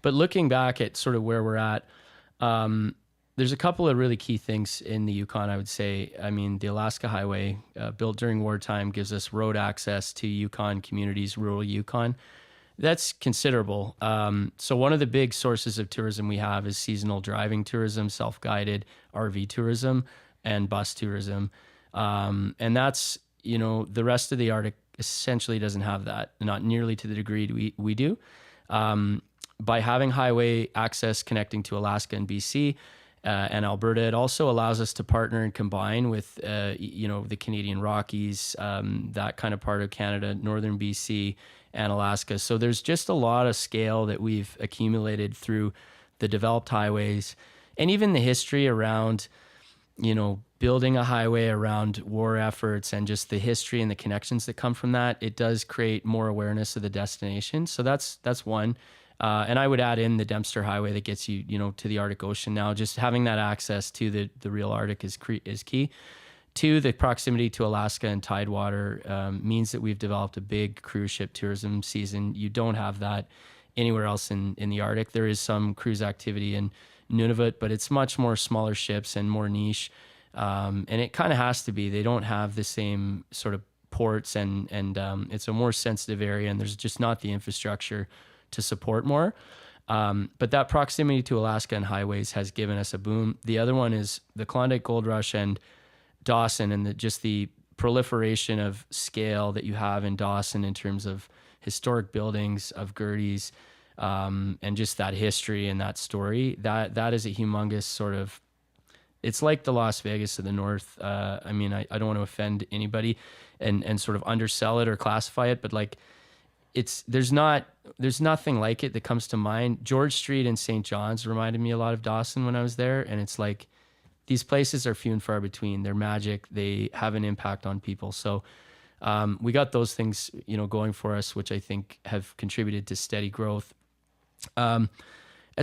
Speaker 2: But looking back at sort of where we're at, there's a couple of really key things in the Yukon, I would say. I mean, the Alaska Highway, built during wartime, gives us road access to Yukon communities, rural Yukon. That's considerable. So one of the big sources of tourism we have is seasonal driving tourism, self-guided RV tourism, and bus tourism. And that's, the rest of the Arctic essentially doesn't have that, not nearly to the degree we do. By having highway access connecting to Alaska and BC and Alberta, it also allows us to partner and combine with, the Canadian Rockies, that kind of part of Canada, northern BC, and Alaska. So there's just a lot of scale that we've accumulated through the developed highways, and even the history around, building a highway around war efforts, and just the history and the connections that come from that. It does create more awareness of the destination. So that's one. And I would add in the Dempster Highway that gets you, to the Arctic Ocean now. Just having that access to the real Arctic is key. Two, the proximity to Alaska and Tidewater means that we've developed a big cruise ship tourism season. You don't have that anywhere else in the Arctic. There is some cruise activity in Nunavut, but it's much more smaller ships and more niche. And it kind of has to be. They don't have the same sort of ports, and it's a more sensitive area, and there's just not the infrastructure to support more. But that proximity to Alaska and highways has given us a boom. The other one is the Klondike Gold Rush and Dawson, and just the proliferation of scale that you have in Dawson in terms of historic buildings, of Gerties, and just that history and that story. That is a humongous sort of, it's like the Las Vegas of the North. I mean, I don't want to offend anybody and sort of undersell it or classify it, but like, there's nothing like it that comes to mind. George Street and St. John's reminded me a lot of Dawson when I was there. And it's like, these places are few and far between. They're magic. They have an impact on people. So we got those things, going for us, which I think have contributed to steady growth. At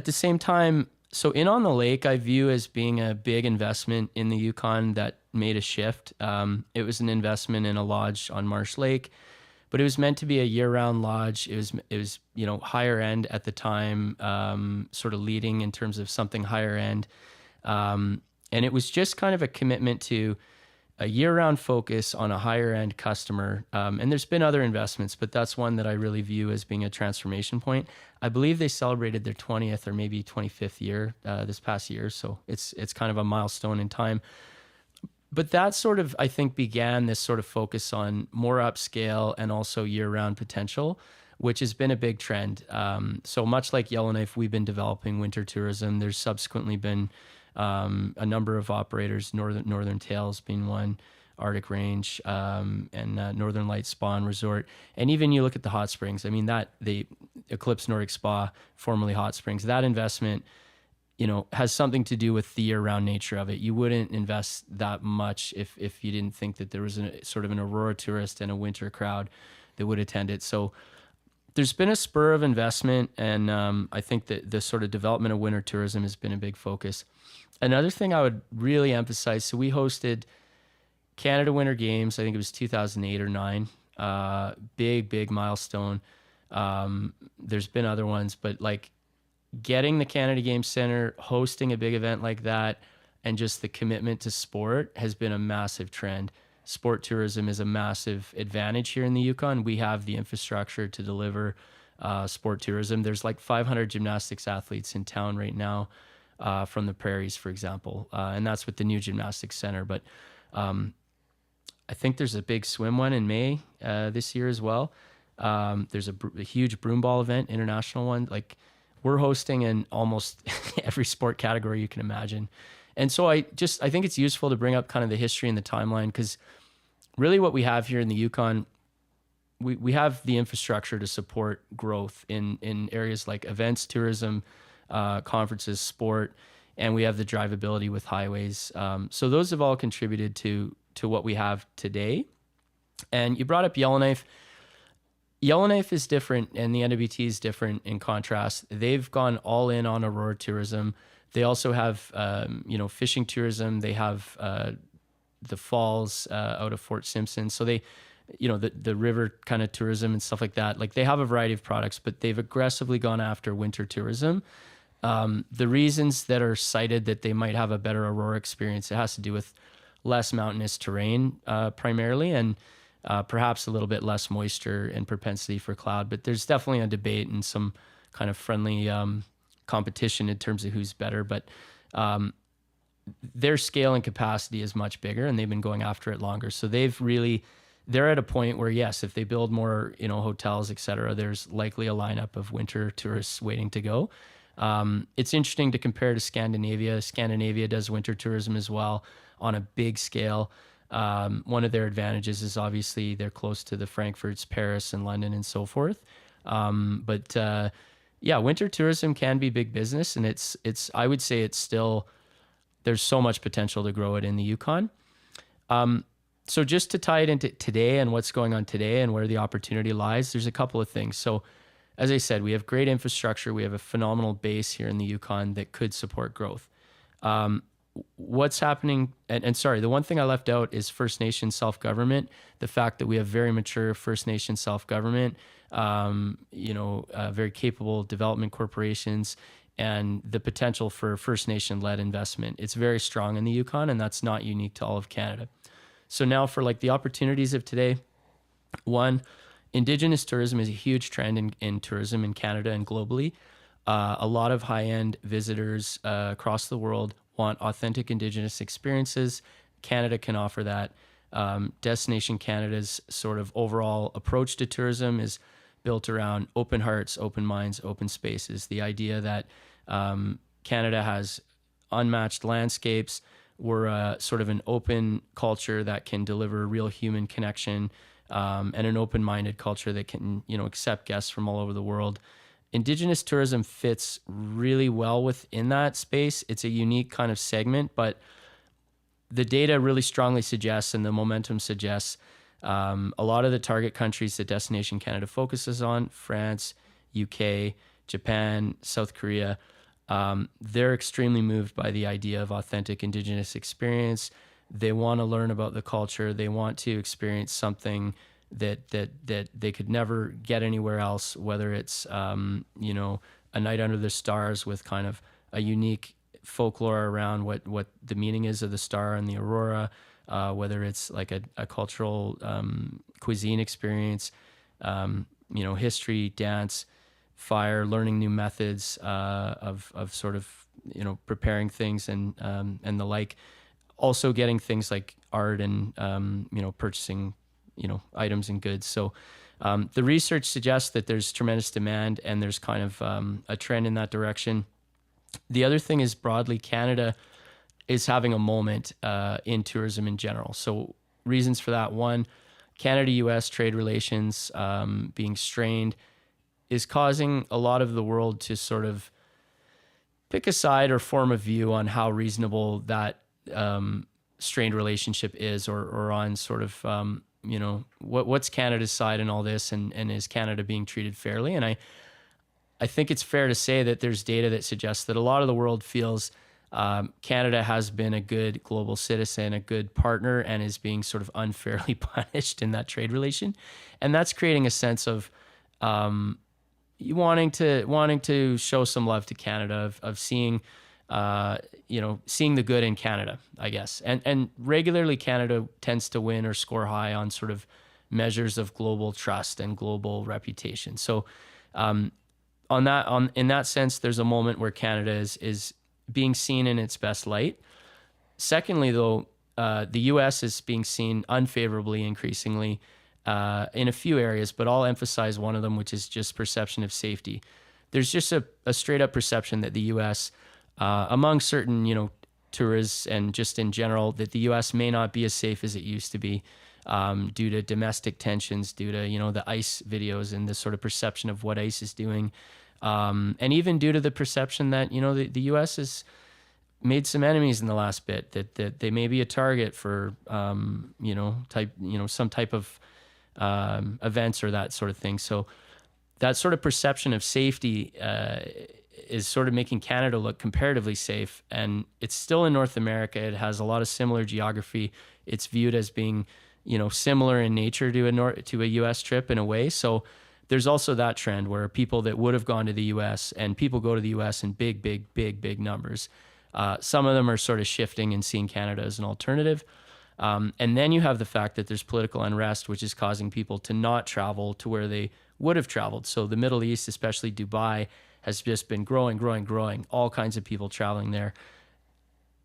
Speaker 2: the same time, so In on the Lake, I view as being a big investment in the Yukon that made a shift. It was an investment in a lodge on Marsh Lake, but it was meant to be a year-round lodge. It was higher end at the time, sort of leading in terms of something higher end. And it was just kind of a commitment to a year-round focus on a higher-end customer. And there's been other investments, but that's one that I really view as being a transformation point. I believe they celebrated their 20th or maybe 25th year this past year, so it's kind of a milestone in time. But that sort of, I think, began this sort of focus on more upscale and also year-round potential, which has been a big trend. So much like Yellowknife, we've been developing winter tourism. There's subsequently been a number of operators, Northern Tales being one, Arctic Range, and Northern Lights Spa and Resort. And even you look at the hot springs, I mean, that the Eclipse Nordic Spa, formerly Hot Springs, that investment, has something to do with the year-round nature of it. You wouldn't invest that much if you didn't think that there was sort of an Aurora tourist and a winter crowd that would attend it. So there's been a spur of investment, and I think that the sort of development of winter tourism has been a big focus. Another thing I would really emphasize, so we hosted Canada Winter Games, I think it was 2008 or 9, big milestone. There's been other ones, but like getting the Canada Games Center, hosting a big event like that, and just the commitment to sport has been a massive trend. Sport tourism is a massive advantage here in the Yukon. We have the infrastructure to deliver sport tourism. There's like 500 gymnastics athletes in town right now from the prairies, for example, and that's with the new gymnastics center. But I think there's a big swim one in May this year as well. There's a huge broomball event, international one. Like, we're hosting in almost every sport category you can imagine. And so I think it's useful to bring up kind of the history and the timeline, because really what we have here in the Yukon, we have the infrastructure to support growth in areas like events, tourism, conferences, sport, and we have the drivability with highways. So those have all contributed to what we have today. And you brought up Yellowknife. Yellowknife is different, and the NWT is different in contrast. They've gone all in on Aurora tourism. They also have, fishing tourism. They have the falls out of Fort Simpson. So they, the river kind of tourism and stuff like that. Like they have a variety of products, but they've aggressively gone after winter tourism. The reasons that are cited that they might have a better aurora experience, it has to do with less mountainous terrain primarily, and perhaps a little bit less moisture and propensity for cloud. But there's definitely a debate and some kind of friendly competition in terms of who's better. But their scale and capacity is much bigger, and they've been going after it longer. So they're at a point where, yes, if they build more, hotels, et cetera, there's likely a lineup of winter tourists waiting to go. It's interesting to compare to Scandinavia. Scandinavia does winter tourism as well on a big scale. One of their advantages is obviously they're close to the Frankfurts, Paris, and London, and so forth. But winter tourism can be big business, and I would say it's still, there's so much potential to grow it in the Yukon. So just to tie it into today and what's going on today and where the opportunity lies, there's a couple of things. So as I said, we have great infrastructure. We have a phenomenal base here in the Yukon that could support growth. What's happening, and sorry, the one thing I left out is First Nation self-government, the fact that we have very mature First Nation self-government, very capable development corporations, and the potential for First Nation-led investment. It's very strong in the Yukon, and that's not unique to all of Canada. So now for like the opportunities of today, one, Indigenous tourism is a huge trend in tourism in Canada and globally. A lot of high-end visitors across the world want authentic Indigenous experiences. Canada can offer that. Destination Canada's sort of overall approach to tourism is built around open hearts, open minds, open spaces. The idea that Canada has unmatched landscapes. We're sort of an open culture that can deliver real human connection, and an open-minded culture that can, accept guests from all over the world. Indigenous tourism fits really well within that space. It's a unique kind of segment, but the data really strongly suggests, and the momentum suggests, a lot of the target countries that Destination Canada focuses on, France, UK, Japan, South Korea, they're extremely moved by the idea of authentic Indigenous experience. They want to learn about the culture. They want to experience something that they could never get anywhere else, whether it's, a night under the stars with kind of a unique folklore around what the meaning is of the star and the aurora, whether it's like a cultural cuisine experience, history, dance, fire, learning new methods of sort of, preparing things and the like. Also getting things like art and, purchasing, items and goods. So the research suggests that there's tremendous demand, and there's kind of a trend in that direction. The other thing is broadly, Canada is having a moment in tourism in general. So reasons for that: one, Canada-U.S. trade relations being strained is causing a lot of the world to sort of pick a side or form a view on how reasonable that strained relationship is, or on sort of, what's Canada's side in all this, and is Canada being treated fairly? And I think it's fair to say that there's data that suggests that a lot of the world feels Canada has been a good global citizen, a good partner, and is being sort of unfairly punished in that trade relation. And that's creating a sense of wanting to show some love to Canada, of seeing, seeing the good in Canada, I guess. And regularly Canada tends to win or score high on sort of measures of global trust and global reputation. So in that sense, there's a moment where Canada is being seen in its best light. Secondly, though, the U.S. is being seen unfavorably increasingly in a few areas, but I'll emphasize one of them, which is just perception of safety. There's just a straight up perception that the U.S., among certain, tourists and just in general, that the U.S. may not be as safe as it used to be due to domestic tensions, due to, the AIIS videos and the sort of perception of what AIIS is doing. And even due to the perception that, the U.S. has made some enemies in the last bit, that they may be a target for, some type of events or that sort of thing. So that sort of perception of safety is sort of making Canada look comparatively safe. And it's still in North America. It has a lot of similar geography. It's viewed as being, similar in nature to a U.S. trip in a way. So there's also that trend where people that would have gone to the U.S. and people go to the U.S. in big numbers. Some of them are sort of shifting and seeing Canada as an alternative. And then you have the fact that there's political unrest, which is causing people to not travel to where they would have traveled. So the Middle East, especially Dubai, has just been growing. All kinds of people traveling there.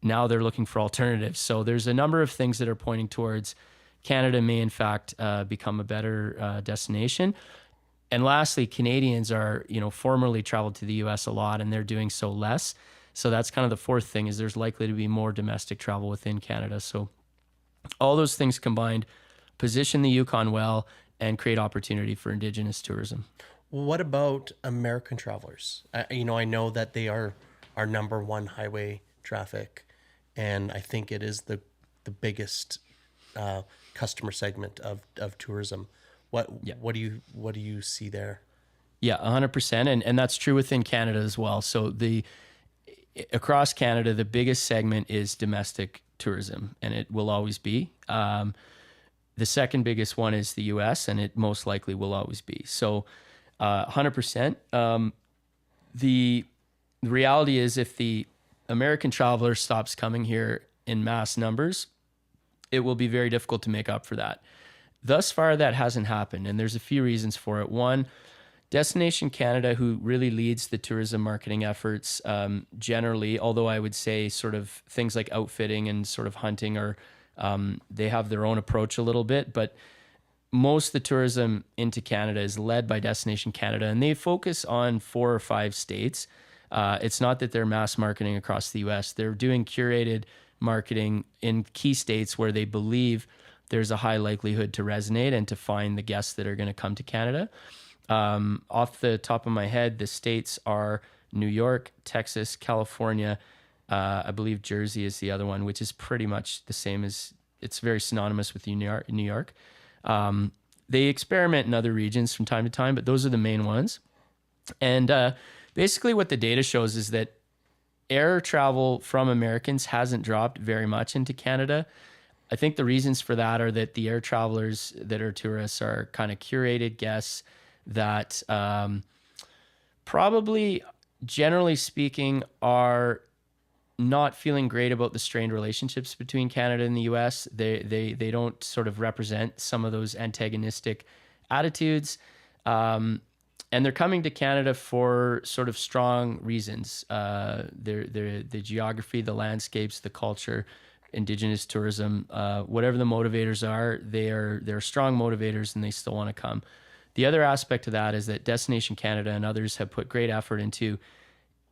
Speaker 2: Now they're looking for alternatives. So there's a number of things that are pointing towards Canada may in fact become a better destination. And lastly, Canadians are, formerly traveled to the US a lot and they're doing so less. So that's kind of the fourth thing, is there's likely to be more domestic travel within Canada. So all those things combined position the Yukon well and create opportunity for Indigenous tourism.
Speaker 1: What about American travelers? I know that they are our number one highway traffic, and I think it is the biggest customer segment of tourism. What do you see there?
Speaker 2: Yeah, 100%, and that's true within Canada as well. So across Canada, the biggest segment is domestic tourism, and it will always be. The second biggest one is the U.S., and it most likely will always be. So 100%. The reality is, if the American traveler stops coming here in mass numbers, it will be very difficult to make up for that. Thus far, that hasn't happened, and there's a few reasons for it. One, Destination Canada, who really leads the tourism marketing efforts generally, although I would say sort of things like outfitting and sort of hunting are, they have their own approach a little bit, but most of the tourism into Canada is led by Destination Canada, and they focus on 4 or 5 states. It's not that they're mass marketing across the U.S. They're doing curated marketing in key states where they believe there's a high likelihood to resonate and to find the guests that are going to come to Canada. Off the top of my head, the states are New York, Texas, California. I believe Jersey is the other one, which is pretty much the same as, it's very synonymous with New York. They experiment in other regions from time to time, but those are the main ones. And basically what the data shows is that air travel from Americans hasn't dropped very much into Canada. I think the reasons for that are that the air travelers that are tourists are kind of curated guests that probably, generally speaking, are not feeling great about the strained relationships between Canada and the U.S. They don't sort of represent some of those antagonistic attitudes. And they're coming to Canada for sort of strong reasons. The geography, the landscapes, the culture, Indigenous tourism, whatever the motivators are, they're strong motivators and they still want to come. The other aspect of that is that Destination Canada and others have put great effort into,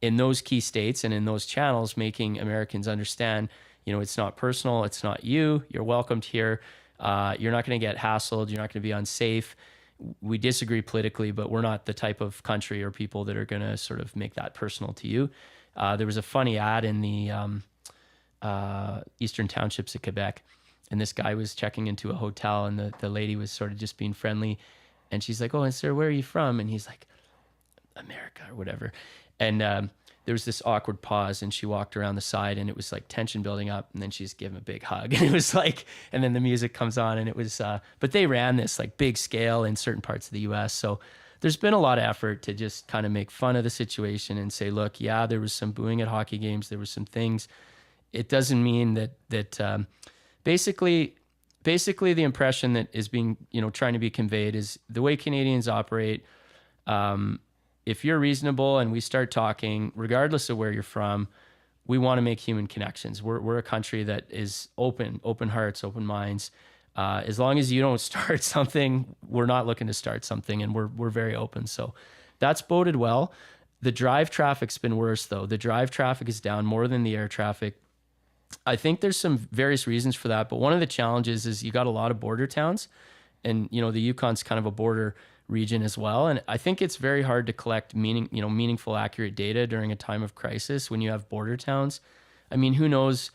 Speaker 2: in those key states and in those channels, making Americans understand, it's not personal, it's not you, you're welcomed here, you're not going to get hassled, you're not going to be unsafe. We disagree politically, but we're not the type of country or people that are going to sort of make that personal to you. There was a funny ad in the Eastern Townships of Quebec, and this guy was checking into a hotel, and the lady was sort of just being friendly, and she's like, "Oh, and sir, where are you from?" And he's like, "America," or whatever. And there was this awkward pause, and she walked around the side, and it was like tension building up, and then she just gave him a big hug, and it was like, and then the music comes on, and it was, but they ran this like big scale in certain parts of the U.S. So there's been a lot of effort to just kind of make fun of the situation and say, look, yeah, there was some booing at hockey games, there were some things. It doesn't mean that basically the impression that is being, trying to be conveyed is the way Canadians operate. If you're reasonable and we start talking, regardless of where you're from, we want to make human connections. We're a country that is open hearts, open minds. As long as you don't start something, we're not looking to start something, and we're very open. So that's boded well. The drive traffic's been worse though. The drive traffic is down more than the air traffic. I think there's some various reasons for that, but one of the challenges is you got a lot of border towns, and the Yukon's kind of a border region as well. And I think it's very hard to collect meaningful, accurate data during a time of crisis when you have border towns. I mean, who knows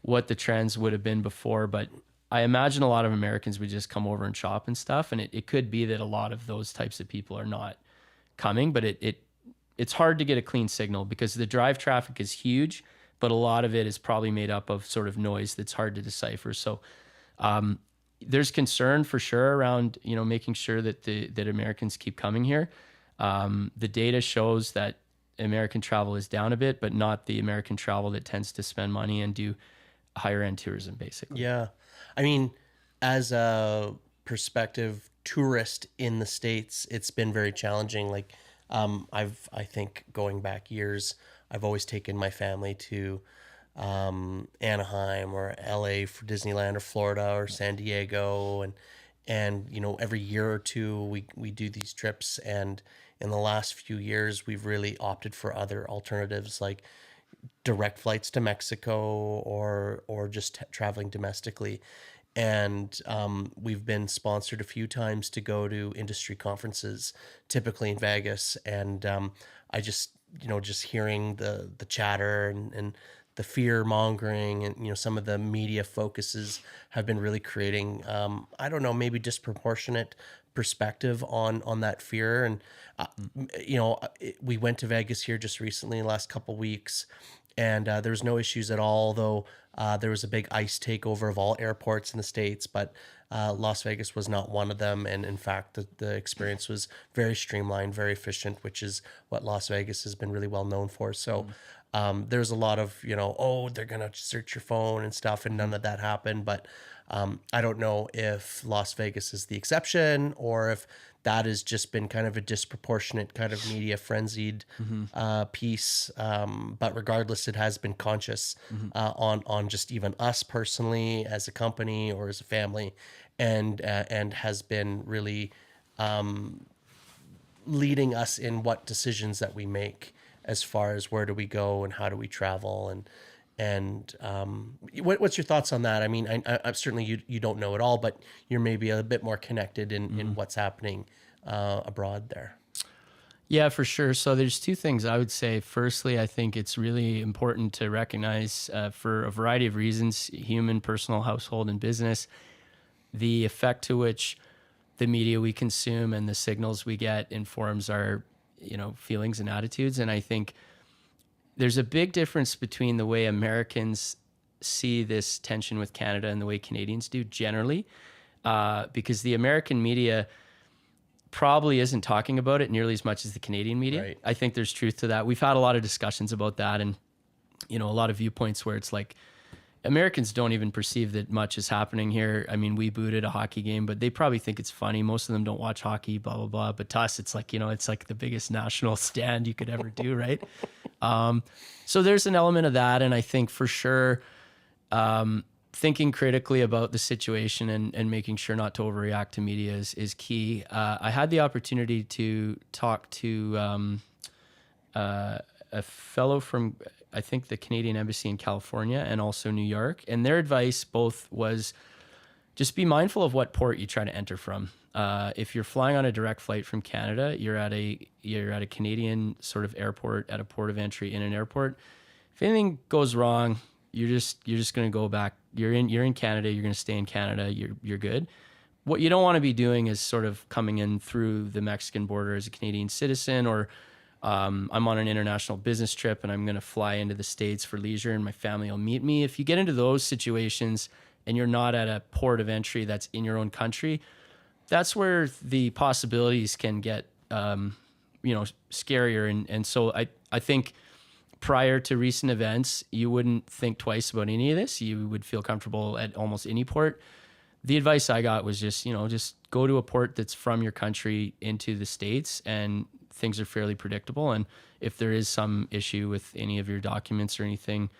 Speaker 2: what the trends would have been before, but I imagine a lot of Americans would just come over and shop and stuff. And it could be that a lot of those types of people are not coming, but it it's hard to get a clean signal because the drive traffic is huge, but a lot of it is probably made up of sort of noise that's hard to decipher. So there's concern for sure around, making sure that that Americans keep coming here. The data shows that American travel is down a bit, but not the American travel that tends to spend money and do higher end tourism, basically.
Speaker 1: Yeah. I mean, as a prospective tourist in the States, it's been very challenging. Like, I think going back years, I've always taken my family to Anaheim or LA for Disneyland, or Florida or San Diego, and every year or two we do these trips, and in the last few years we've really opted for other alternatives like direct flights to Mexico, or just traveling domestically. And we've been sponsored a few times to go to industry conferences, typically in Vegas. And I just, just hearing the chatter and the fear mongering, and some of the media focuses have been really creating I don't know, maybe disproportionate perspective on that fear. And we went to Vegas here just recently in the last couple weeks, and there was no issues at all, though there was a big ICE takeover of all airports in the States, but Las Vegas was not one of them. And in fact, the experience was very streamlined, very efficient, which is what Las Vegas has been really well known for. So there's a lot of, they're going to search your phone and stuff, and none of that happened. But I don't know if Las Vegas is the exception, or if that has just been kind of a disproportionate kind of media frenzied piece. But regardless, it has been conscious on just even us personally as a company or as a family, and has been really leading us in what decisions that we make as far as where do we go and how do we travel. And what's your thoughts on that? I mean, I certainly you don't know it all, but you're maybe a bit more connected in what's happening abroad there.
Speaker 2: Yeah, for sure. So there's two things I would say. Firstly, I think it's really important to recognize for a variety of reasons, human, personal, household, and business, the effect to which the media we consume and the signals we get informs our, feelings and attitudes. And I think there's a big difference between the way Americans see this tension with Canada and the way Canadians do generally, because the American media probably isn't talking about it nearly as much as the Canadian media.
Speaker 1: Right.
Speaker 2: I think there's truth to that. We've had a lot of discussions about that, and a lot of viewpoints where it's like Americans don't even perceive that much is happening here. I mean, we booted a hockey game, but they probably think it's funny. Most of them don't watch hockey, blah, blah, blah. But to us, it's like, it's like the biggest national stand you could ever do, right? So there's an element of that. And I think for sure, thinking critically about the situation and making sure not to overreact to media is key. I had the opportunity to talk to a fellow from, I think, the Canadian Embassy in California and also New York. And their advice both was just be mindful of what port you try to enter from. If you're flying on a direct flight from Canada, you're at a Canadian sort of airport, at a port of entry in an airport. If anything goes wrong, you're just going to go back. You're in Canada. You're going to stay in Canada. You're good. What you don't want to be doing is sort of coming in through the Mexican border as a Canadian citizen, or I'm on an international business trip and I'm going to fly into the States for leisure and my family will meet me. If you get into those situations and you're not at a port of entry that's in your own country, that's where the possibilities can get, scarier. And so I think prior to recent events, you wouldn't think twice about any of this. You would feel comfortable at almost any port. The advice I got was just go to a port that's from your country into the States, and things are fairly predictable. And if there is some issue with any of your documents or anything,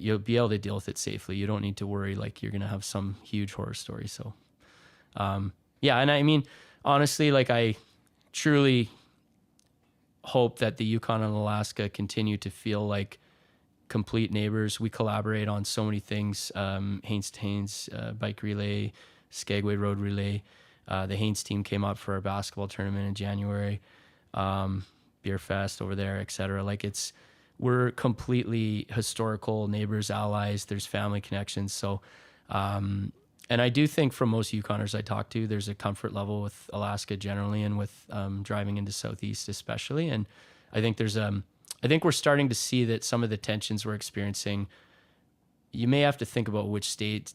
Speaker 2: you'll be able to deal with it safely. You don't need to worry like you're going to have some huge horror story. So, yeah. And I mean, honestly, like I truly hope that the Yukon and Alaska continue to feel like complete neighbors. We collaborate on so many things. Haines to Haines bike relay, Skagway road relay. The Haines team came up for our basketball tournament in January. Beer Fest over there, etc. Like we're completely historical neighbors, allies. There's family connections. So, and I do think from most Yukoners I talk to, there's a comfort level with Alaska generally, and with driving into Southeast especially. And I think I think we're starting to see that some of the tensions we're experiencing, you may have to think about which states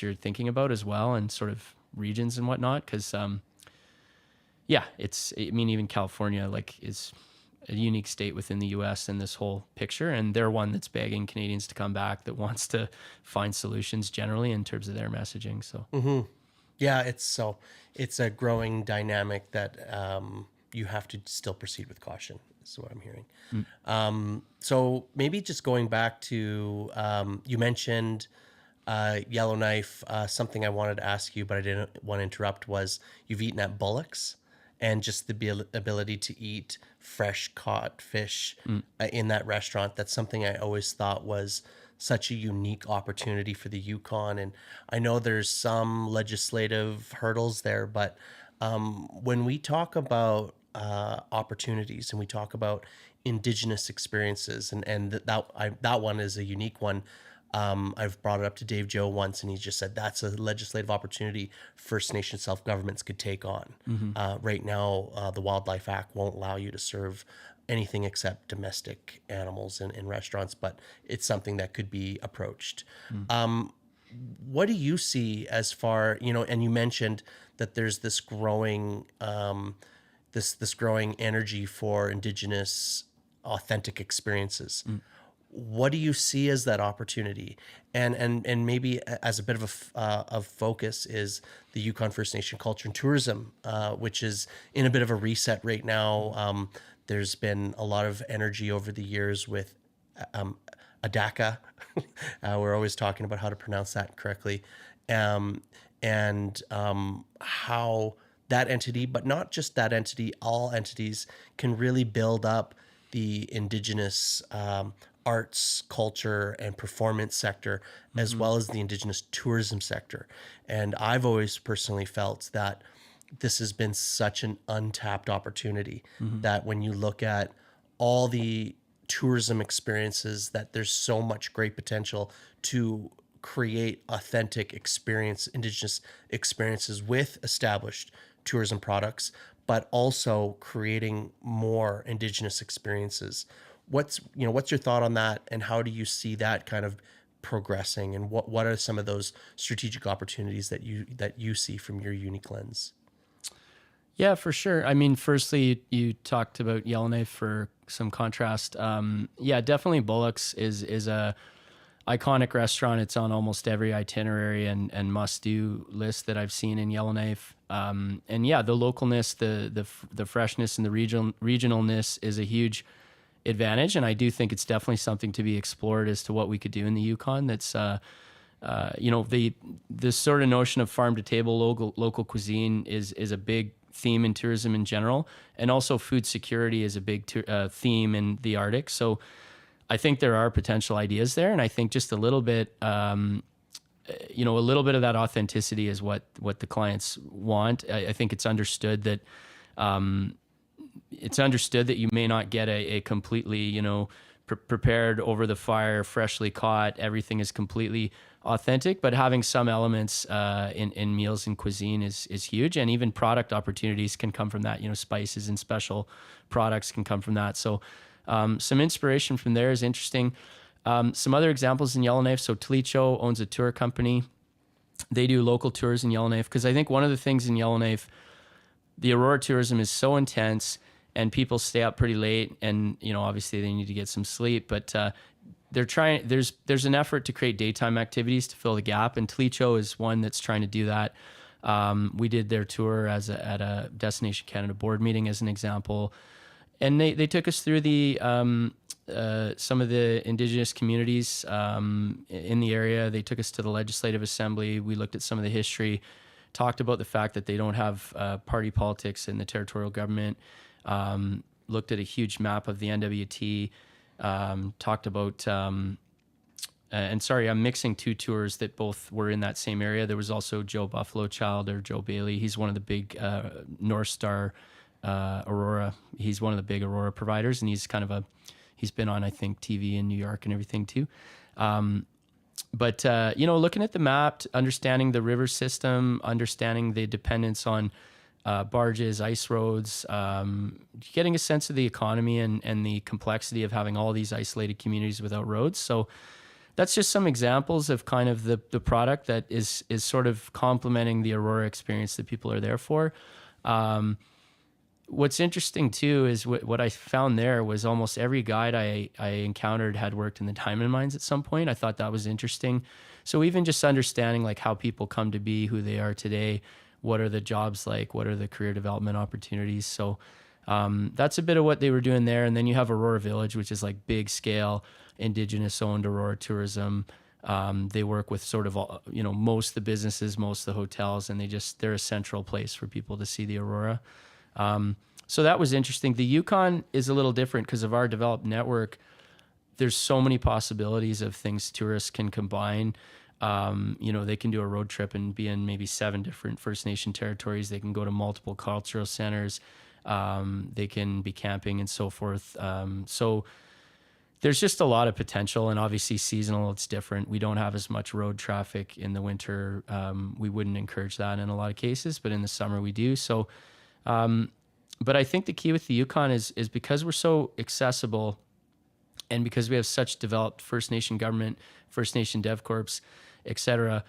Speaker 2: you're thinking about as well, and sort of regions and whatnot. Cause, even California is a unique state within the U.S. in this whole picture, and they're one that's begging Canadians to come back, that wants to find solutions generally in terms of their messaging. So,
Speaker 1: Yeah, it's a growing dynamic that you have to still proceed with caution, is what I'm hearing. So maybe just going back to, you mentioned Yellowknife. Something I wanted to ask you, but I didn't want to interrupt, was you've eaten at Bullocks, and just the ability to eat fresh caught fish in that restaurant. That's something I always thought was such a unique opportunity for the Yukon. And I know there's some legislative hurdles there, but when we talk about opportunities and we talk about Indigenous experiences, and that one is a unique one. I've brought it up to Dave Joe once, and he just said that's a legislative opportunity First Nation self-governments could take on. Right now, the Wildlife Act won't allow you to serve anything except domestic animals in restaurants, but it's something that could be approached. What do you see as far, and you mentioned that there's this growing this growing energy for Indigenous authentic experiences. What do you see as that opportunity? And maybe as a bit of focus is the Yukon First Nation culture and tourism, which is in a bit of a reset right now. There's been a lot of energy over the years with Adaka. We're always talking about how to pronounce that correctly. And how that entity, but not just that entity, all entities can really build up the Indigenous arts, culture, and performance sector, as well as the Indigenous tourism sector. And I've always personally felt that this has been such an untapped opportunity, that when you look at all the tourism experiences, that there's so much great potential to create authentic Indigenous experiences with established tourism products, but also creating more Indigenous experiences. What's your thought on that, and how do you see that kind of progressing, and what are some of those strategic opportunities that you see from your unique lens?
Speaker 2: Yeah, for sure. I mean, firstly, you talked about Yellowknife for some contrast. Definitely Bullocks is a iconic restaurant. It's on almost every itinerary and must-do list that I've seen in Yellowknife. The localness, the freshness, and the regionalness is a huge advantage. And I do think it's definitely something to be explored as to what we could do in the Yukon. That's, this sort of notion of farm to table local cuisine is a big theme in tourism in general. And also food security is a big theme in the Arctic. So I think there are potential ideas there. And I think just a little bit of that authenticity is what the clients want. I think it's understood that you may not get a completely, prepared over the fire, freshly caught, everything is completely authentic, but having some elements in meals and cuisine is huge. And even product opportunities can come from that. Spices and special products can come from that. So some inspiration from there is interesting. Some other examples in Yellowknife. So Tlicho owns a tour company. They do local tours in Yellowknife, because I think one of the things in Yellowknife, the Aurora tourism is so intense and people stay up pretty late, and obviously they need to get some sleep, but they're trying. There's an effort to create daytime activities to fill the gap, and Tlicho is one that's trying to do that. We did their tour at a Destination Canada board meeting as an example, and they took us through the some of the Indigenous communities in the area. They took us to the Legislative Assembly. We looked at some of the history, talked about the fact that they don't have party politics in the territorial government, looked at a huge map of the NWT, talked about, and sorry, I'm mixing two tours that both were in that same area. There was also Joe Buffalo Child, or Joe Bailey. He's one of the big North Star Aurora. He's one of the big Aurora providers, and he's been on, I think, TV in New York and everything too. Looking at the map, understanding the river system, understanding the dependence on barges, ice roads, getting a sense of the economy and the complexity of having all these isolated communities without roads. So that's just some examples of kind of the product that is sort of complementing the Aurora experience that people are there for. What's interesting too is what I found there was almost every guide I encountered had worked in the diamond mines at some point. I thought that was interesting. So even just understanding like how people come to be who they are today, what are the jobs like, what are the career development opportunities. So that's a bit of what they were doing there. And then you have Aurora Village, which is like big scale Indigenous-owned Aurora tourism. They work with sort of, most of the businesses, most of the hotels, and they're a central place for people to see the Aurora. So that was interesting. The Yukon is a little different because of our developed network. There's so many possibilities of things tourists can combine. They can do a road trip and be in maybe 7 different First Nation territories. They can go to multiple cultural centers. They can be camping and so forth. So there's just a lot of potential, and obviously seasonal, it's different. We don't have as much road traffic in the winter. We wouldn't encourage that in a lot of cases, but in the summer we do. So, but I think the key with the Yukon is because we're so accessible and because we have such developed First Nation government, First Nation DevCorps, et cetera,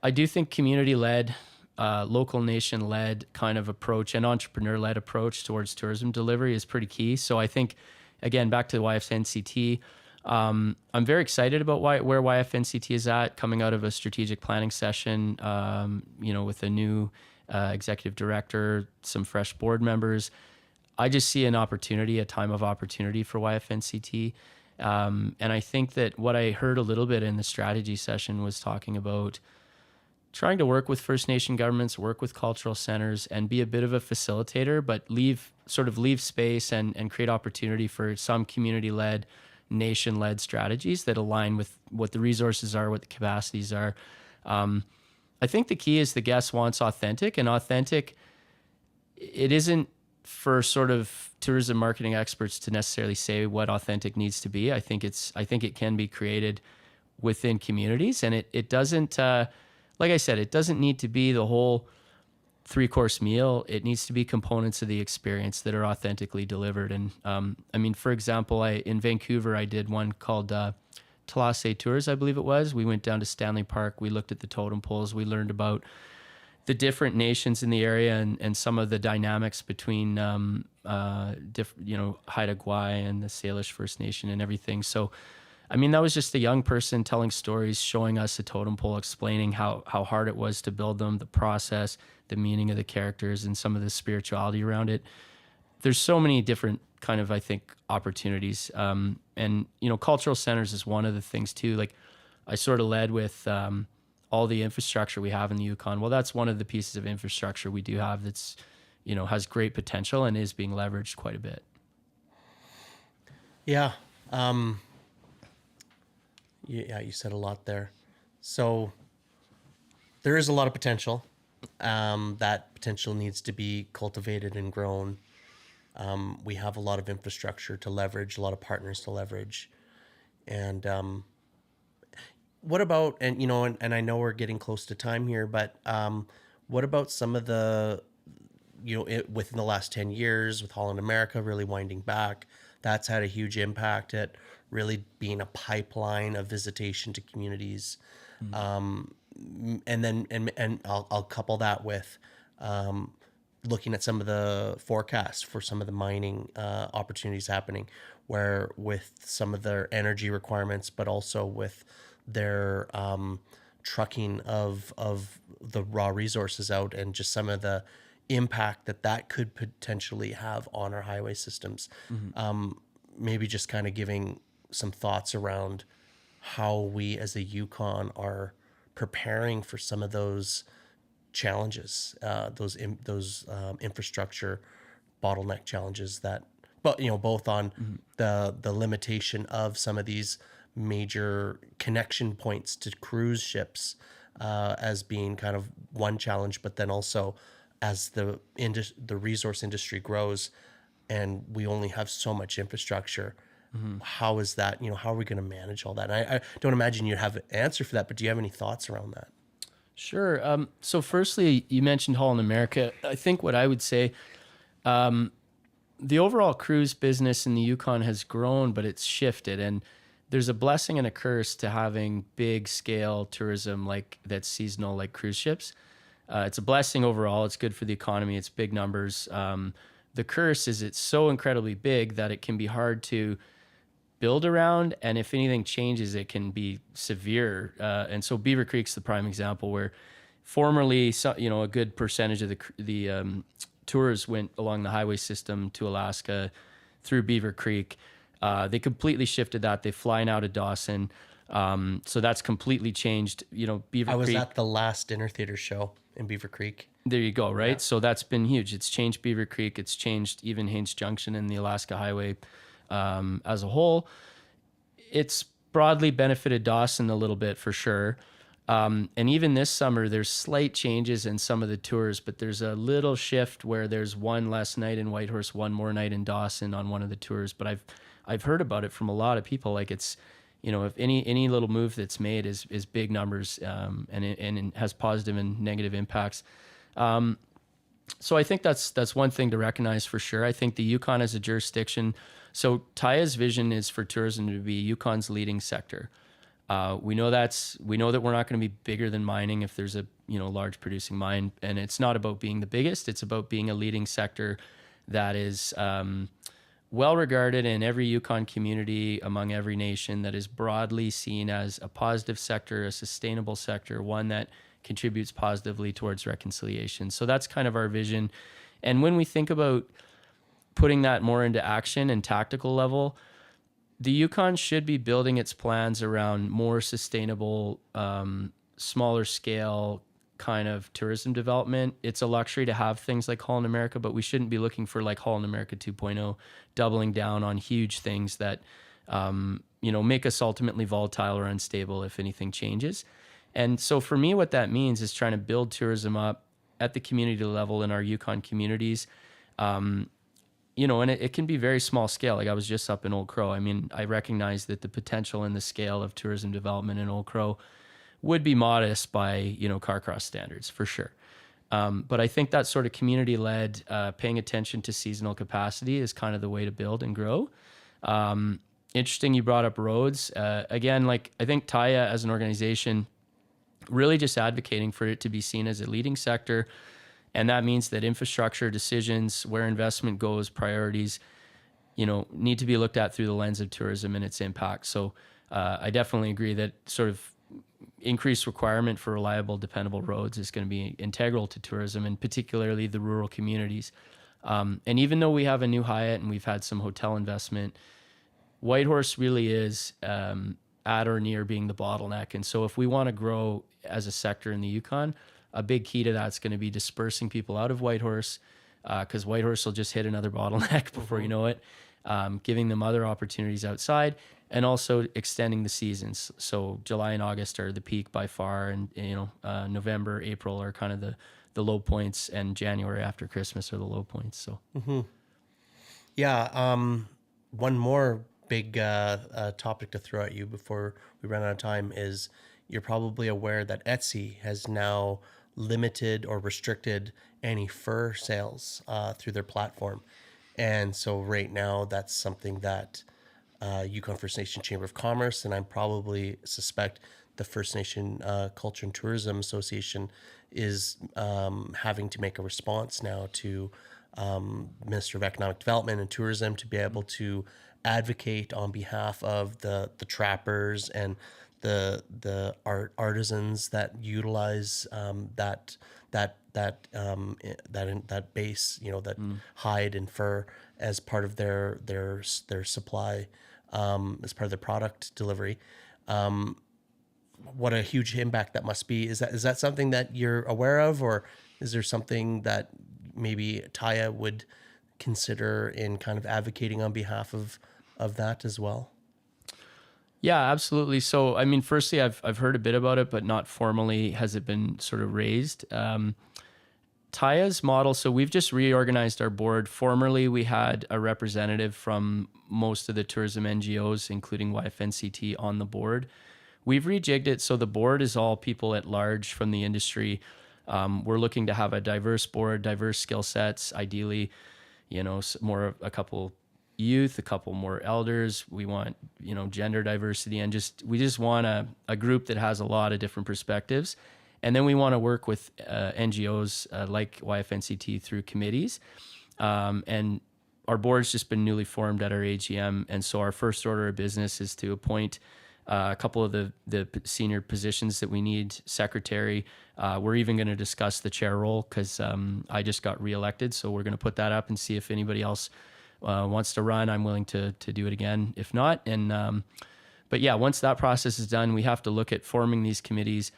Speaker 2: I do think community-led, local nation-led kind of approach and entrepreneur-led approach towards tourism delivery is pretty key. So I think, again, back to the YFNCT, I'm very excited about where YFNCT is at, coming out of a strategic planning session, with a new executive director, some fresh board members. I just see an opportunity, a time of opportunity for YFNCT. And I think that what I heard a little bit in the strategy session was talking about trying to work with First Nation governments, work with cultural centers, and be a bit of a facilitator, but leave space and create opportunity for some community-led, nation-led strategies that align with what the resources are, what the capacities are. I think the key is the guest wants authentic, and authentic, it isn't for sort of tourism marketing experts to necessarily say what authentic needs to be. I think it can be created within communities, and it doesn't, like I said, it doesn't need to be the whole 3-course meal. It needs to be components of the experience that are authentically delivered. And for example, in Vancouver, I did one called Talase Tours, I believe it was. We went down to Stanley Park. We looked at the totem poles. We learned about the different nations in the area and some of the dynamics between Haida Gwaii and the Salish First Nation and everything. So, that was just a young person telling stories, showing us a totem pole, explaining how hard it was to build them, the process, the meaning of the characters, and some of the spirituality around it. There's so many different kind of, I think, opportunities. And cultural centers is one of the things too. Like I sort of led with all the infrastructure we have in the Yukon. Well, that's one of the pieces of infrastructure we do have that's, has great potential and is being leveraged quite a bit.
Speaker 1: Yeah. You said a lot there. So there is a lot of potential. That potential needs to be cultivated and grown. We have a lot of infrastructure to leverage, a lot of partners to leverage. And what about, and I know we're getting close to time here, but what about some of the, within the last 10 years with Holland America really winding back, that's had a huge impact at really being a pipeline of visitation to communities. Mm-hmm. And I'll couple that with looking at some of the forecasts for some of the mining opportunities happening, where with some of their energy requirements, but also with their trucking of the raw resources out, and just some of the impact that could potentially have on our highway systems. Mm-hmm. Maybe just kind of giving some thoughts around how we as a Yukon are preparing for some of those challenges, those infrastructure bottleneck challenges that, but both on mm-hmm. the limitation of some of these major connection points to cruise ships as being kind of one challenge, but then also as the resource industry grows and we only have so much infrastructure. Mm-hmm. How is that, how are we going to manage all that? And I don't imagine you have an answer for that, but do you have any thoughts around that?
Speaker 2: Sure. So firstly, you mentioned Holland America. I think what I would say, the overall cruise business in the Yukon has grown, but it's shifted. And there's a blessing and a curse to having big scale tourism like that's seasonal, like cruise ships. It's a blessing overall. It's good for the economy. It's big numbers. The curse is it's so incredibly big that it can be hard to build around, and if anything changes, it can be severe. And so Beaver Creek's the prime example where formerly, a good percentage of the tours went along the highway system to Alaska through Beaver Creek. They completely shifted that. They fly now to Dawson. So that's completely changed. Beaver
Speaker 1: I was
Speaker 2: Creek.
Speaker 1: at the last dinner theater show in Beaver Creek.
Speaker 2: There you go, right?
Speaker 1: Yeah.
Speaker 2: So that's been huge. It's changed Beaver Creek. It's changed even Haines Junction and the Alaska Highway as a whole. It's broadly benefited Dawson a little bit for sure. And even this summer, there's slight changes in some of the tours, but there's a little shift where there's one less night in Whitehorse, one more night in Dawson on one of the tours. But I've heard about it from a lot of people. Like it's, if any little move that's made is big numbers, and it has positive and negative impacts. So I think that's one thing to recognize for sure. I think the Yukon as a jurisdiction. So TAIA's vision is for tourism to be Yukon's leading sector. We know that we're not going to be bigger than mining if there's a large producing mine, and it's not about being the biggest. It's about being a leading sector that is well regarded in every Yukon community, among every nation, that is broadly seen as a positive sector, a sustainable sector, one that contributes positively towards reconciliation. So that's kind of our vision. And when we think about putting that more into action and tactical level, the Yukon should be building its plans around more sustainable, smaller scale kind of tourism development. It's a luxury to have things like Holland America, but we shouldn't be looking for like Holland America 2.0, doubling down on huge things that, make us ultimately volatile or unstable if anything changes. And so for me, what that means is trying to build tourism up at the community level in our Yukon communities. And it can be very small scale. Like I was just up in Old Crow. I mean, I recognize that the potential and the scale of tourism development in Old Crow would be modest by, Carcross standards for sure. But I think that sort of community-led, paying attention to seasonal capacity is kind of the way to build and grow. Interesting you brought up roads. Again, like I think TAIA as an organization really just advocating for it to be seen as a leading sector. And that means that infrastructure decisions, where investment goes, priorities, need to be looked at through the lens of tourism and its impact. So I definitely agree that sort of increased requirement for reliable, dependable roads is going to be integral to tourism, and particularly the rural communities. And even though we have a new Hyatt and we've had some hotel investment, Whitehorse really is at or near being the bottleneck. And so if we want to grow as a sector in the Yukon, a big key to that's going to be dispersing people out of Whitehorse, because Whitehorse will just hit another bottleneck before you know it, giving them other opportunities outside, and also extending the seasons. So July and August are the peak by far, and November, April are kind of the low points, and January after Christmas are the low points. So
Speaker 1: Yeah. One more big topic to throw at you before we run out of time is you're probably aware that Etsy has now limited or restricted any fur sales through their platform. And so right now that's something that Yukon First Nation Chamber of Commerce, and I probably suspect the First Nation Culture and Tourism Association is having to make a response now to Minister of Economic Development and Tourism to be able to advocate on behalf of the trappers and the artisans that utilize that base, that hide and fur as part of their supply, as part of their product delivery. What a huge impact that must be. Is that something that you're aware of, or is there something that maybe TAIA would consider in kind of advocating on behalf of that as well?
Speaker 2: Yeah, absolutely. So, I mean, firstly, I've heard a bit about it, but not formally has it been sort of raised. TAIA's model, so we've just reorganized our board. Formerly, we had a representative from most of the tourism NGOs, including YFNCT, on the board. we've rejigged it so the board is all people at large from the industry. We're looking to have a diverse board, diverse skill sets, ideally, a couple youth, a couple more elders. We want, gender diversity, and we just want a group that has a lot of different perspectives. And then we want to work with NGOs like YFNCT through committees. And our board's just been newly formed at our AGM. And so our first order of business is to appoint a couple of the senior positions that we need. Secretary. We're even going to discuss the chair role because I just got reelected. So we're going to put that up and see if anybody else wants to run. I'm willing to do it again if not. And but yeah, once that process is done, we have to look at forming these committees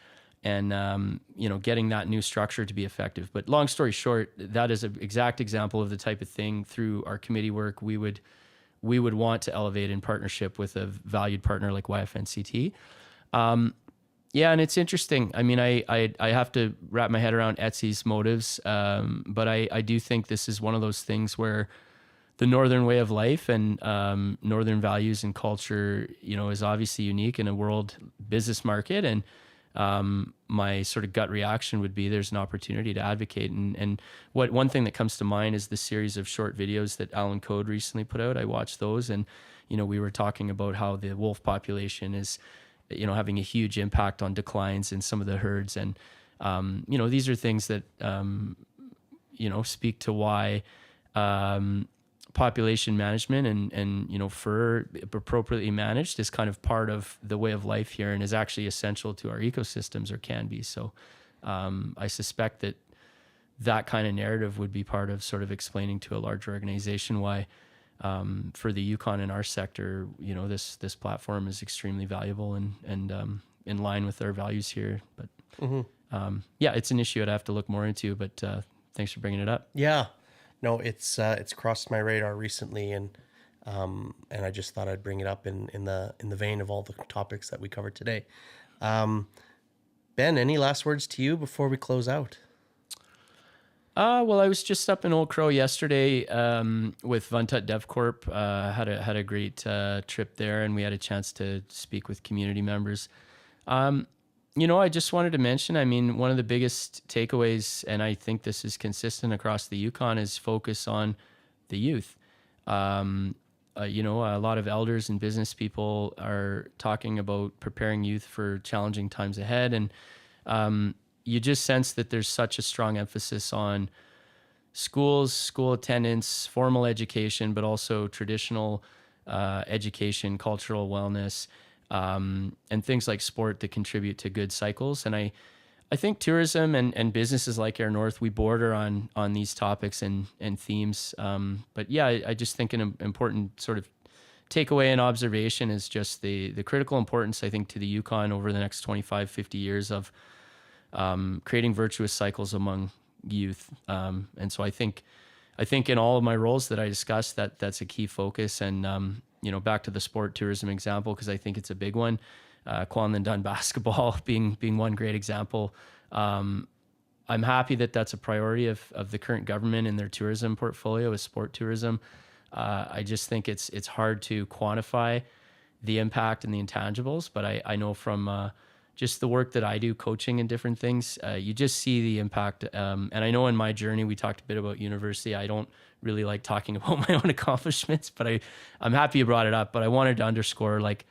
Speaker 2: and getting that new structure to be effective. But long story short, that is an exact example of the type of thing through our committee work we would want to elevate in partnership with a valued partner like YFNCT. Yeah, and it's interesting. I mean, I have to wrap my head around Etsy's motives, but I do think this is one of those things where the Northern way of life and Northern values and culture, is obviously unique in a world business market. And my sort of gut reaction would be there's an opportunity to advocate. And one thing that comes to mind is the series of short videos that Alan Code recently put out. I watched those, and we were talking about how the wolf population is having a huge impact on declines in some of the herds. And these are things that speak to why population management and fur appropriately managed is kind of part of the way of life here and is actually essential to our ecosystems, or can be. So I suspect that kind of narrative would be part of sort of explaining to a larger organization why for the Yukon in our sector, this platform is extremely valuable and in line with our values here. But yeah, it's an issue I'd have to look more into, but thanks for bringing it up.
Speaker 1: Yeah. No, it's crossed my radar recently, and I just thought I'd bring it up in the vein of all the topics that we covered today. Ben, any last words to you before we close out?
Speaker 2: Well, I was just up in Old Crow yesterday with Vuntut DevCorp. Had a great trip there, and we had a chance to speak with community members. I just wanted to mention, I mean, one of the biggest takeaways, and I think this is consistent across the Yukon, is focus on the youth. A lot of elders and business people are talking about preparing youth for challenging times ahead. And you just sense that there's such a strong emphasis on schools, school attendance, formal education, but also traditional education, cultural wellness, and things like sport that contribute to good cycles. And I think tourism and businesses like Air North, we border on these topics and themes. But yeah, I just think an important sort of takeaway and observation is just the critical importance, I think, to the Yukon over the next 25, 50 years of creating virtuous cycles among youth. And so I think in all of my roles that I discussed, that's a key focus. And, back to the sport tourism example, because I think it's a big one. Kwantlen Dun basketball being one great example. I'm happy that that's a priority of the current government in their tourism portfolio is sport tourism. I just think it's hard to quantify the impact and the intangibles, but I know from just the work that I do, coaching and different things, you just see the impact. And I know in my journey, we talked a bit about university. I don't really like talking about my own accomplishments, but I'm happy you brought it up. But I wanted to underscore, like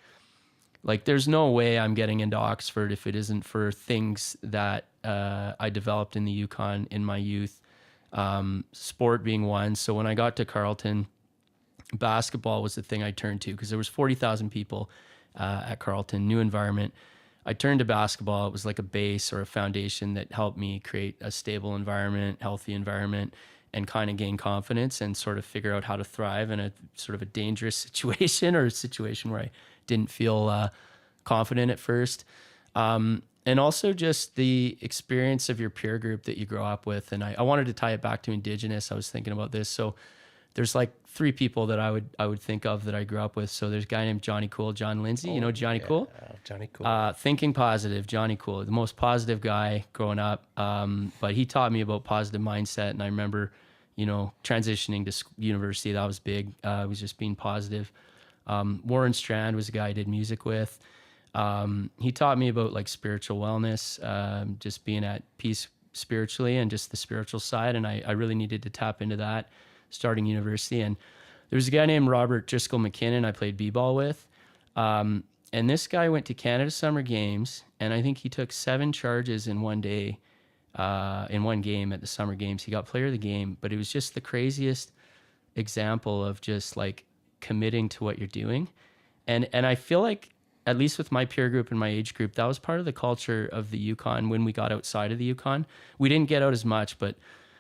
Speaker 2: there's no way I'm getting into Oxford if it isn't for things that I developed in the Yukon in my youth, sport being one. So when I got to Carleton, basketball was the thing I turned to because there was 40,000 people at Carleton, new environment. I turned to basketball. It was like a base or a foundation that helped me create a stable environment, healthy environment, and kind of gain confidence and sort of figure out how to thrive in a sort of a dangerous situation or a situation where I didn't feel confident at first. And also just the experience of your peer group that you grow up with. And I wanted to tie it back to Indigenous. I was thinking about this. So there's like three people that I would think of that I grew up with. So there's a guy named Johnny Cool, John Lindsay. You know Johnny Cool?
Speaker 1: Johnny Cool.
Speaker 2: Thinking positive, Johnny Cool, the most positive guy growing up. But he taught me about positive mindset. And I remember, transitioning to university, that was big. It was just being positive. Warren Strand was a guy I did music with. He taught me about like spiritual wellness, just being at peace spiritually and just the spiritual side. And I really needed to tap into that starting university. And there was a guy named Robert Driscoll McKinnon I played b-ball with. And this guy went to Canada Summer Games, and I think he took 7 charges in one day, in one game at the Summer Games. He got player of the game, but it was just the craziest example of just like committing to what you're doing. And I feel like, at least with my peer group and my age group, that was part of the culture of the Yukon when we got outside of the Yukon. We didn't get out as much, but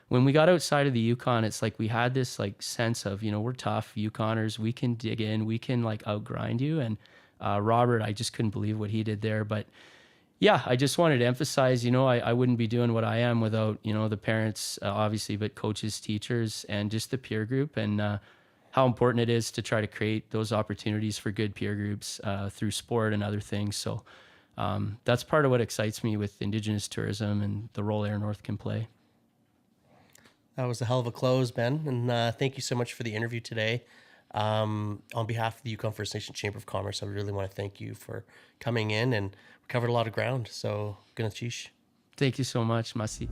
Speaker 2: when we got outside of the Yukon, it's like we had this like sense of, we're tough Yukoners. We can dig in. We can like outgrind you. And Robert, I just couldn't believe what he did there. But yeah, I just wanted to emphasize, I wouldn't be doing what I am without, the parents, obviously, but coaches, teachers, and just the peer group, and how important it is to try to create those opportunities for good peer groups through sport and other things. So that's part of what excites me with Indigenous tourism and the role Air North can play.
Speaker 1: That was a hell of a close, Ben. And thank you so much for the interview today. On behalf of the Yukon First Nation Chamber of Commerce, I really want to thank you for coming in, and we covered a lot of ground. So, gonna chish.
Speaker 2: Thank you so much, Masi.